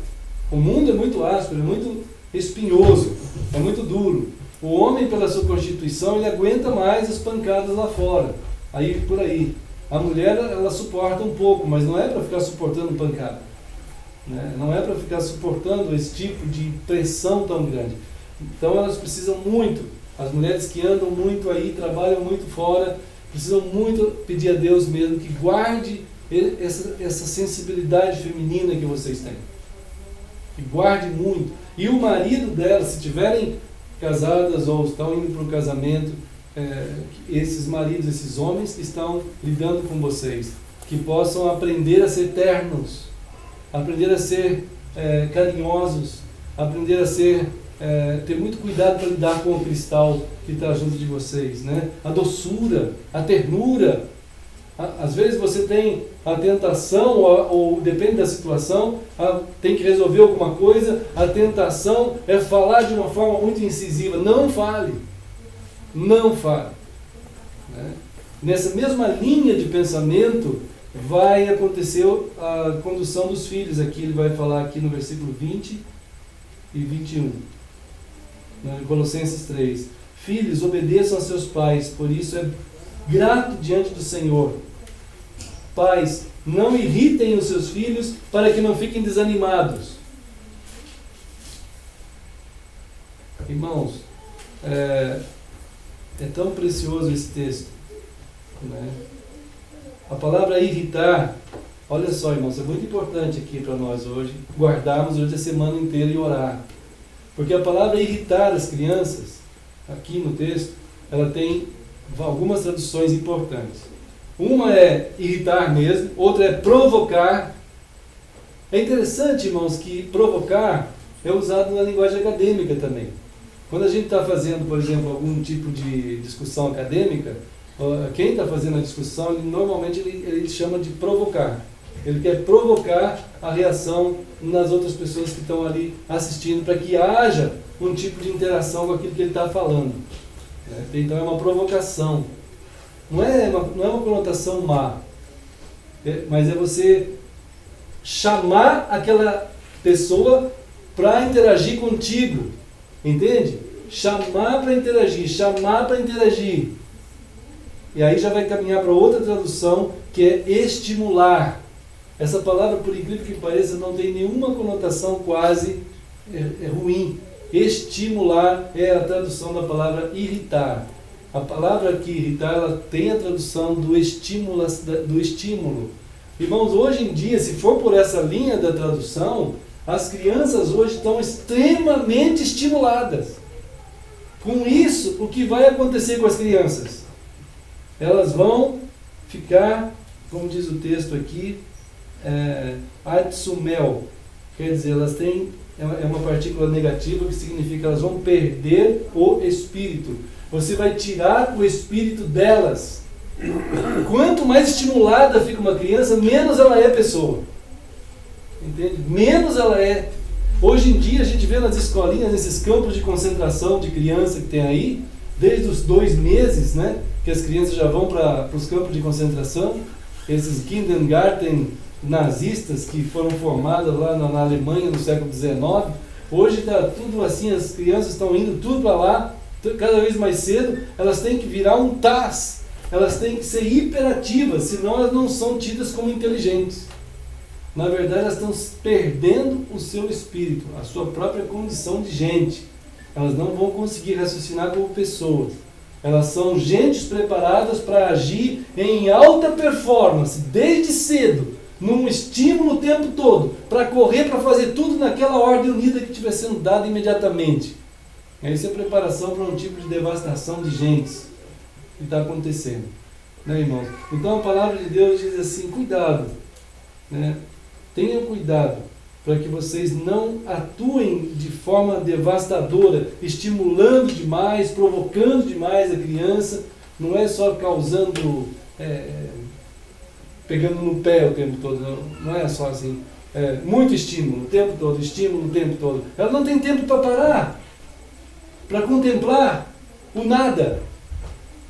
O mundo é muito áspero, é muito espinhoso, é muito duro. O homem, pela sua constituição, ele aguenta mais as pancadas lá fora, aí por aí. A mulher, ela suporta um pouco, mas não é para ficar suportando pancada, né? Não é para ficar suportando esse tipo de pressão tão grande. Então elas precisam muito, as mulheres que andam muito aí, trabalham muito fora, precisam muito pedir a Deus mesmo que guarde essa sensibilidade feminina que vocês têm. Que guarde muito. E o marido delas, se tiverem casadas ou estão indo para o casamento, esses maridos, esses homens que estão lidando com vocês, que possam aprender a ser ternos, aprender a ser carinhosos, aprender a ser... ter muito cuidado para lidar com o cristal que está junto de vocês, né? A doçura, a ternura. Às vezes você tem a tentação, ou depende da situação, tem que resolver alguma coisa, a tentação é falar de uma forma muito incisiva. Não fale. Não fale. Né? Nessa mesma linha de pensamento vai acontecer a condução dos filhos. Aqui ele vai falar aqui no versículo 20 e 21. Em Colossenses 3. Filhos, obedeçam a seus pais, por isso é grato diante do Senhor. Pais, não irritem os seus filhos para que não fiquem desanimados. Irmãos, é tão precioso esse texto, né? A palavra irritar, olha só, irmãos, é muito importante aqui para nós hoje, guardarmos hoje a semana inteira e orar. Porque a palavra irritar as crianças, aqui no texto, ela tem algumas traduções importantes. Uma é irritar mesmo, outra é provocar. É interessante, irmãos, que provocar é usado na linguagem acadêmica também. Quando a gente está fazendo, por exemplo, algum tipo de discussão acadêmica, quem está fazendo a discussão, normalmente ele chama de provocar. Ele quer provocar a reação nas outras pessoas que estão ali assistindo, para que haja um tipo de interação com aquilo que ele está falando. Então é uma provocação. Não é uma conotação má, mas é você chamar aquela pessoa para interagir contigo. Entende? Chamar para interagir, chamar para interagir. E aí já vai caminhar para outra tradução, que é estimular. Essa palavra, por incrível que pareça, não tem nenhuma conotação quase ruim. Estimular é a tradução da palavra irritar. A palavra aqui, irritar, ela tem a tradução do estímulo. Irmãos, hoje em dia, se for por essa linha da tradução, as crianças hoje estão extremamente estimuladas. Com isso, o que vai acontecer com as crianças? Elas vão ficar, como diz o texto aqui, atsumel, quer dizer, elas têm, é uma partícula negativa que significa que elas vão perder o espírito. Você vai tirar o espírito delas. Quanto mais estimulada fica uma criança, menos ela é pessoa. Entende? Menos ela é. Hoje em dia a gente vê nas escolinhas, nesses campos de concentração de criança que tem aí, desde os 2 meses, né, que as crianças já vão para os campos de concentração, esses Kindergarten nazistas que foram formados lá na Alemanha no século XIX. Hoje está tudo assim, as crianças estão indo tudo para lá, cada vez mais cedo. Elas têm que virar um TAS, elas têm que ser hiperativas, senão elas não são tidas como inteligentes. Na verdade, elas estão perdendo o seu espírito, a sua própria condição de gente. Elas não vão conseguir raciocinar como pessoas. Elas são gentes preparadas para agir em alta performance, desde cedo, num estímulo o tempo todo, para correr, para fazer tudo naquela ordem unida que estiver sendo dada imediatamente. Isso é preparação para um tipo de devastação de gentes que está acontecendo. Né, irmãos? Então a palavra de Deus diz assim, cuidado, né? Tenham cuidado para que vocês não atuem de forma devastadora, estimulando demais, provocando demais a criança. Não é só causando, pegando no pé o tempo todo, não é só assim. Muito estímulo o tempo todo, estímulo o tempo todo. Ela não tem tempo para parar, para contemplar o nada.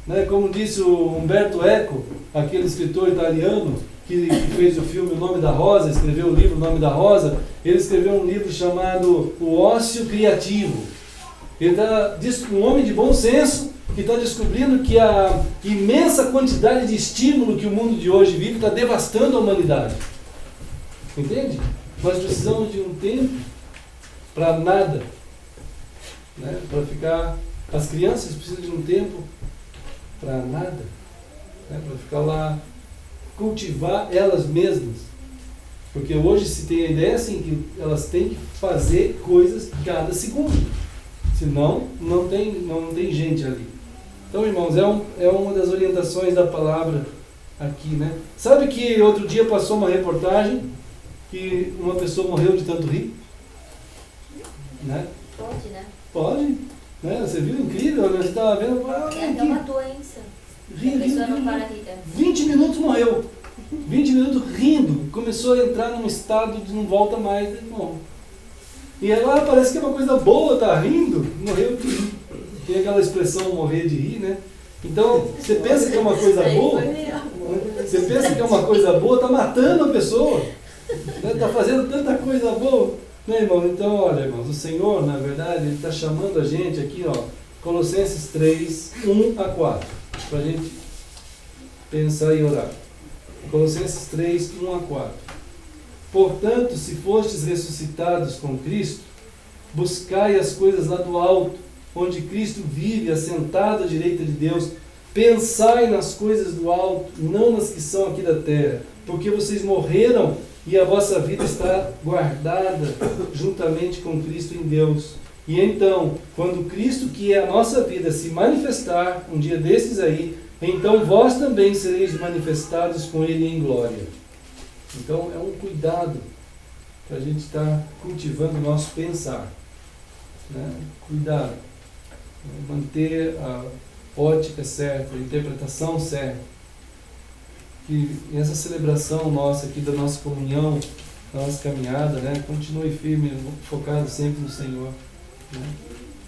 Né? Como disse o Umberto Eco, aquele escritor italiano, que fez o filme O Nome da Rosa, escreveu o livro O Nome da Rosa. Ele escreveu um livro chamado O Ócio Criativo. Ele um homem de bom senso que está descobrindo que a imensa quantidade de estímulo que o mundo de hoje vive está devastando a humanidade. Entende? Nós precisamos de um tempo para nada, né? Para ficar. As crianças precisam de um tempo para nada, né? Para ficar lá, cultivar elas mesmas. Porque hoje se tem a ideia assim, que elas têm que fazer coisas cada segundo. Senão não tem gente ali. Então, irmãos, é uma das orientações da palavra aqui, né? Sabe que outro dia passou uma reportagem que uma pessoa morreu de tanto rir? Né? Pode, né? Pode. Né? Você viu? Incrível, né? Você estava vendo... É uma doença. A pessoa não para de rir. 20 minutos morreu. 20 minutos rindo. Começou a entrar num estado de não volta mais. Não. E ela parece que é uma coisa boa, tá rindo. Morreu de rir. Tem aquela expressão morrer de rir, né? Então, você pensa que é uma coisa boa? Você pensa que é uma coisa boa, tá matando a pessoa. Né? Tá fazendo tanta coisa boa. Né, irmão? Então, olha, irmãos, o Senhor, na verdade, Ele está chamando a gente aqui, ó, Colossenses 3, 1 a 4, para a gente pensar e orar. Colossenses 3, 1 a 4. Portanto, se fostes ressuscitados com Cristo, buscai as coisas lá do alto, onde Cristo vive, assentado à direita de Deus. Pensai nas coisas do alto, não nas que são aqui da terra, porque vocês morreram e a vossa vida está guardada juntamente com Cristo em Deus. E então, quando Cristo, que é a nossa vida, se manifestar, um dia desses aí, então vós também sereis manifestados com Ele em glória. Então é um cuidado para a gente estar cultivando o nosso pensar. Né? Cuidado. Manter a ótica certa, a interpretação certa. Que essa celebração nossa aqui, da nossa comunhão, da nossa caminhada, né, continue firme, focado sempre no Senhor. Né?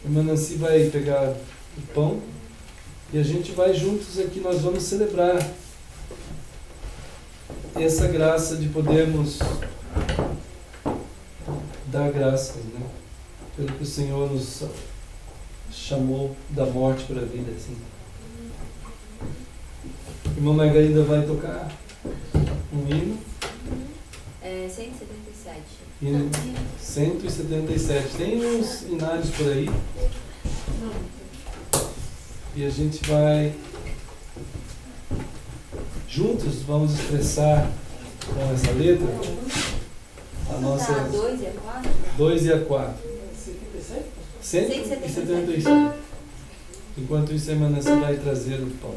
A irmã Nancy vai pegar o pão e a gente vai juntos aqui, nós vamos celebrar essa graça de podermos dar graças, né? pelo que o Senhor nos chamou da morte para a vida, assim. Irmã Margarida vai tocar um hino. 177. Hino 177. Tem uns hinários por aí. E a gente vai juntos, vamos expressar com essa letra a nossa 2 e a 4? 2 e a 4. 177. 177. Enquanto isso, a irmã Nancy vai trazer o pão.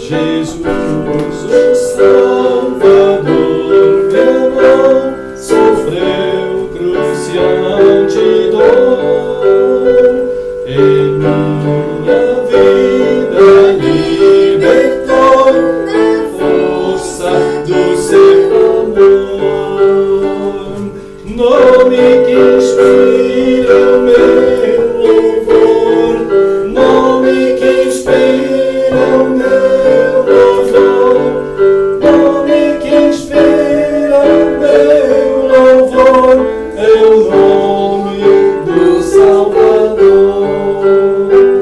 Jesus, o Salvador, meu irmão, sofreu cruciante dor, em minha vida libertou, força do seu amor, nome que inspira o meu louvor, nome que inspira o meu louvor, nome que inspira o meu louvor, é o nome do Salvador.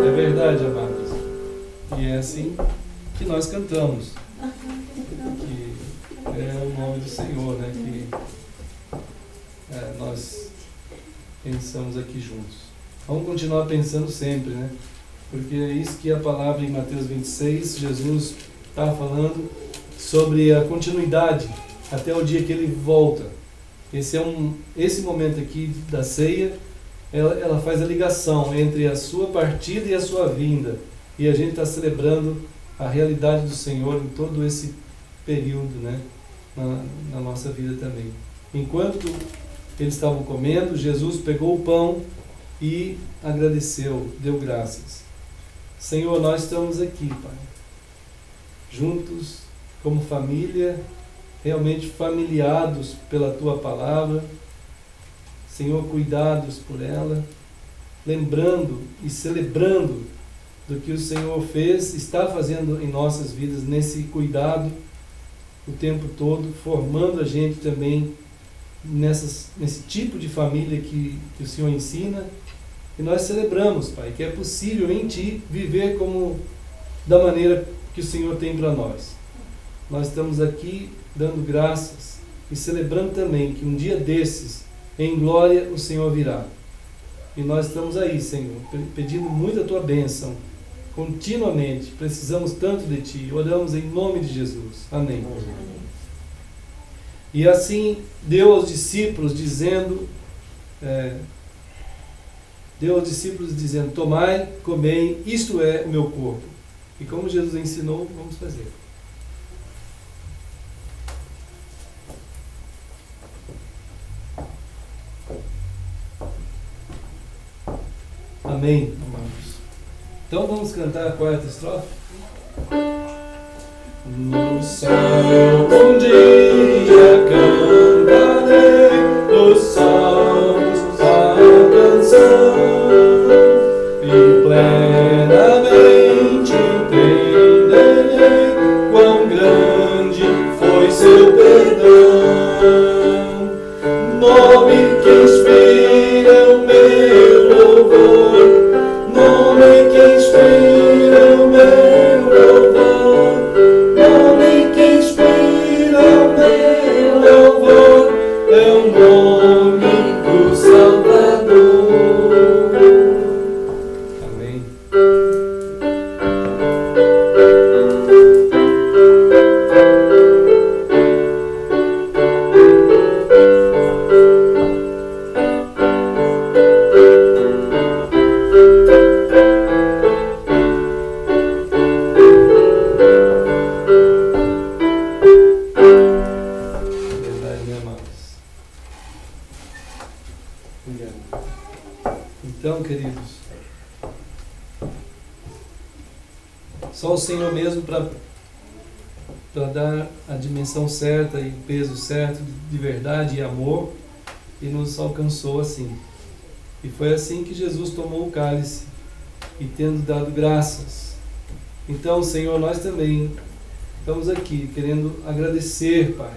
É verdade, amados. E é assim que nós cantamos. Que é o nome do Senhor, né? Que nós pensamos aqui juntos. Vamos continuar pensando sempre, né? Porque é isso que a palavra em Mateus 26, Jesus está falando sobre a continuidade até o dia que ele volta. Esse momento aqui da ceia, ela faz a ligação entre a sua partida e a sua vinda. E a gente está celebrando a realidade do Senhor em todo esse período, né? Na nossa vida também. Enquanto eles estavam comendo, Jesus pegou o pão e agradeceu, deu graças. Senhor, nós estamos aqui, Pai, juntos, como família, realmente familiados pela Tua Palavra, Senhor, cuidados por ela, lembrando e celebrando do que o Senhor fez, está fazendo em nossas vidas nesse cuidado o tempo todo, formando a gente também nesse tipo de família que o Senhor ensina. E nós celebramos, Pai, que é possível em Ti viver como da maneira que o Senhor tem para nós. Nós estamos aqui dando graças e celebrando também que um dia desses, em glória, o Senhor virá. E nós estamos aí, Senhor, pedindo muito a Tua bênção, continuamente. Precisamos tanto de Ti. Oramos em nome de Jesus. Amém. E assim deu aos discípulos dizendo, tomai, comei, isto é o meu corpo. E como Jesus ensinou, vamos fazer. Amém, amados. Então vamos cantar a quarta estrofe? No céu um dia cantarei os salmos, a canção, e plenamente entenderei quão grande foi seu perdão. Nome que inspira o meu louvor, nome que inspira o meu louvor, nome que inspira o meu louvor, é o nome do Salvador. Amém. Então, queridos, só o Senhor mesmo para dar a dimensão certa e o peso certo de verdade e amor, e nos alcançou assim. E foi assim que Jesus tomou o cálice e, tendo dado graças, Então, Senhor, nós também estamos aqui querendo agradecer, Pai.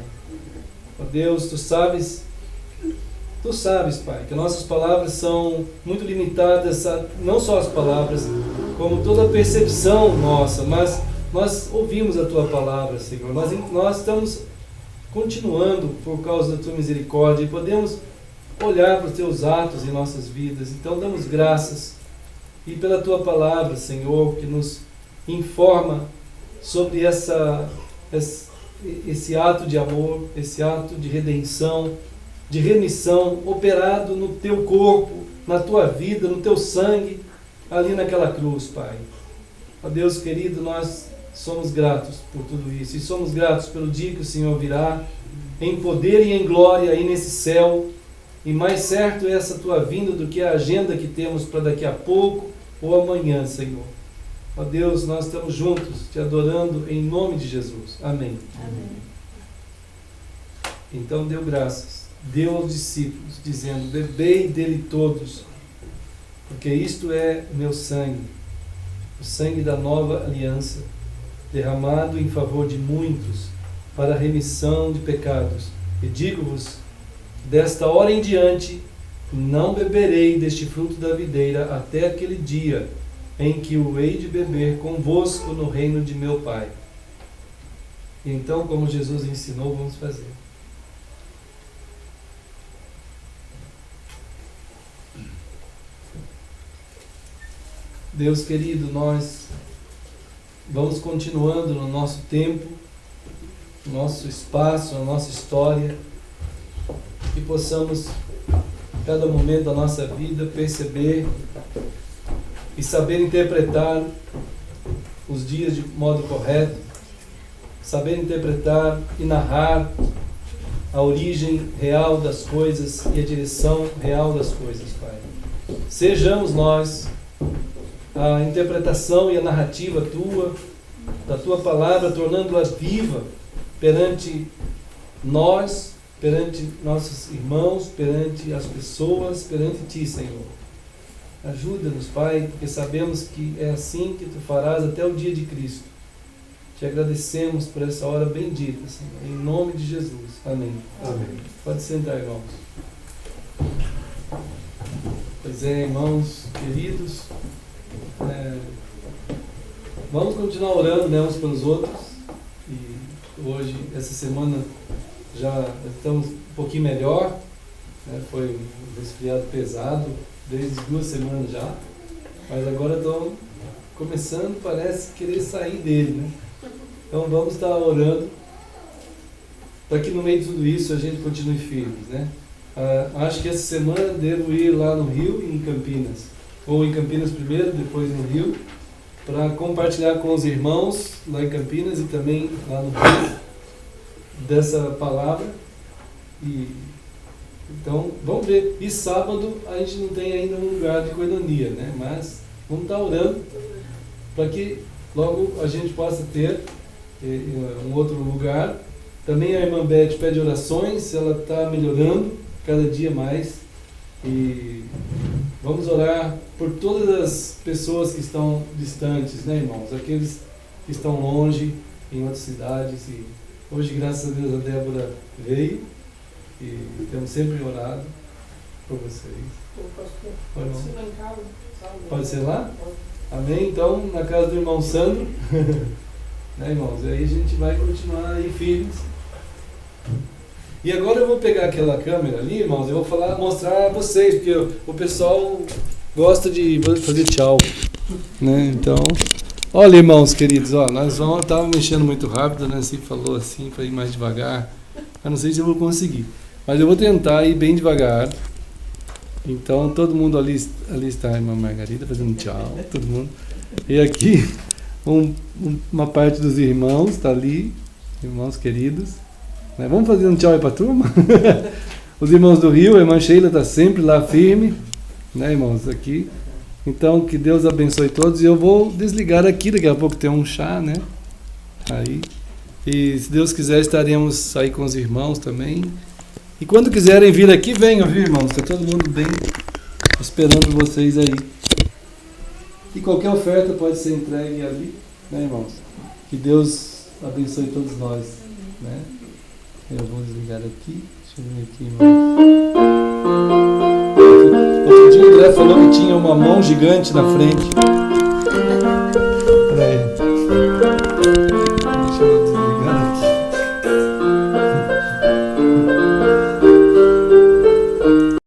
Ó Deus, Tu sabes, Pai, que nossas palavras são muito limitadas, não só as palavras, como toda a percepção nossa, mas nós ouvimos a Tua palavra, Senhor. Nós estamos continuando por causa da Tua misericórdia e podemos olhar para os Teus atos em nossas vidas. Então, damos graças e pela Tua palavra, Senhor, que nos informa sobre esse ato de amor, esse ato de redenção, de remissão, operado no Teu corpo, na Tua vida, no Teu sangue, ali naquela cruz, Pai. Ó Deus querido, nós somos gratos por tudo isso, e somos gratos pelo dia que o Senhor virá, em poder e em glória aí nesse céu, e mais certo é essa Tua vinda do que a agenda que temos para daqui a pouco ou amanhã, Senhor. Ó Deus, nós estamos juntos, Te adorando em nome de Jesus. Amém. Amém. Então deu graças, deu aos discípulos, dizendo: bebei dele todos, porque isto é meu sangue, o sangue da nova aliança, derramado em favor de muitos, para a remissão de pecados. E digo-vos, desta hora em diante, não beberei deste fruto da videira até aquele dia em que o hei de beber convosco no reino de meu Pai. E então, como Jesus ensinou, vamos fazer. Deus querido, nós vamos continuando no nosso tempo, no nosso espaço, na nossa história, que possamos, cada momento da nossa vida, perceber e saber interpretar os dias de modo correto, saber interpretar e narrar a origem real das coisas e a direção real das coisas, Pai. Sejamos nós a interpretação e a narrativa Tua, da Tua palavra, tornando-a viva perante nós, perante nossos irmãos, perante as pessoas, perante Ti, Senhor. Ajuda-nos, Pai, porque sabemos que é assim que Tu farás até o dia de Cristo. Te agradecemos por essa hora bendita, Senhor, em nome de Jesus. Amém. Amém. Pode sentar, irmãos. Pois é, irmãos queridos, vamos continuar orando, né, uns pelos outros. E hoje, essa semana, já estamos um pouquinho melhor, né? Foi um resfriado pesado desde 2 semanas já, mas agora estão começando, parece, querer sair dele, né? Então vamos estar orando para que no meio de tudo isso a gente continue firmes, né? Acho que essa semana devo ir lá no Rio e em Campinas, ou em Campinas primeiro, depois no Rio, para compartilhar com os irmãos lá em Campinas e também lá no Rio dessa palavra. E então vamos ver. E sábado a gente não tem ainda um lugar de coinonia, né? Mas vamos estar orando para que logo a gente possa ter um outro lugar. Também a irmã Beth pede orações, ela está melhorando cada dia mais. E vamos orar por todas as pessoas que estão distantes, né, irmãos? Aqueles que estão longe, em outras cidades. E hoje, graças a Deus, a Débora veio e temos sempre orado por vocês. Pode ser lá? Amém? Então, na casa do irmão Sandro, né, irmãos? E aí a gente vai continuar aí firmes. E agora eu vou pegar aquela câmera ali, irmãos, e vou mostrar a vocês, porque o pessoal gosta de fazer tchau, né? Então, olha, irmãos queridos, ó, nós estávamos mexendo muito rápido, né? Assim, falou assim, para ir mais devagar. Eu não sei se eu vou conseguir, mas eu vou tentar ir bem devagar. Então, todo mundo ali está a irmã Margarida fazendo tchau, todo mundo. E aqui, uma parte dos irmãos está ali, irmãos queridos. Vamos fazer um tchau aí para a turma? Os irmãos do Rio, a irmã Sheila está sempre lá firme, né, irmãos, aqui. Então, que Deus abençoe todos. E eu vou desligar aqui, daqui a pouco tem um chá, né? Aí. E se Deus quiser, estaremos aí com os irmãos também. E quando quiserem vir aqui, venham, viu, irmãos? Está todo mundo bem esperando vocês aí. E qualquer oferta pode ser entregue ali Né, irmãos? Que Deus abençoe todos nós. Né? Eu vou desligar aqui. Deixa eu ver aqui, irmãos. Outro dia o André falou que tinha uma mão gigante na frente.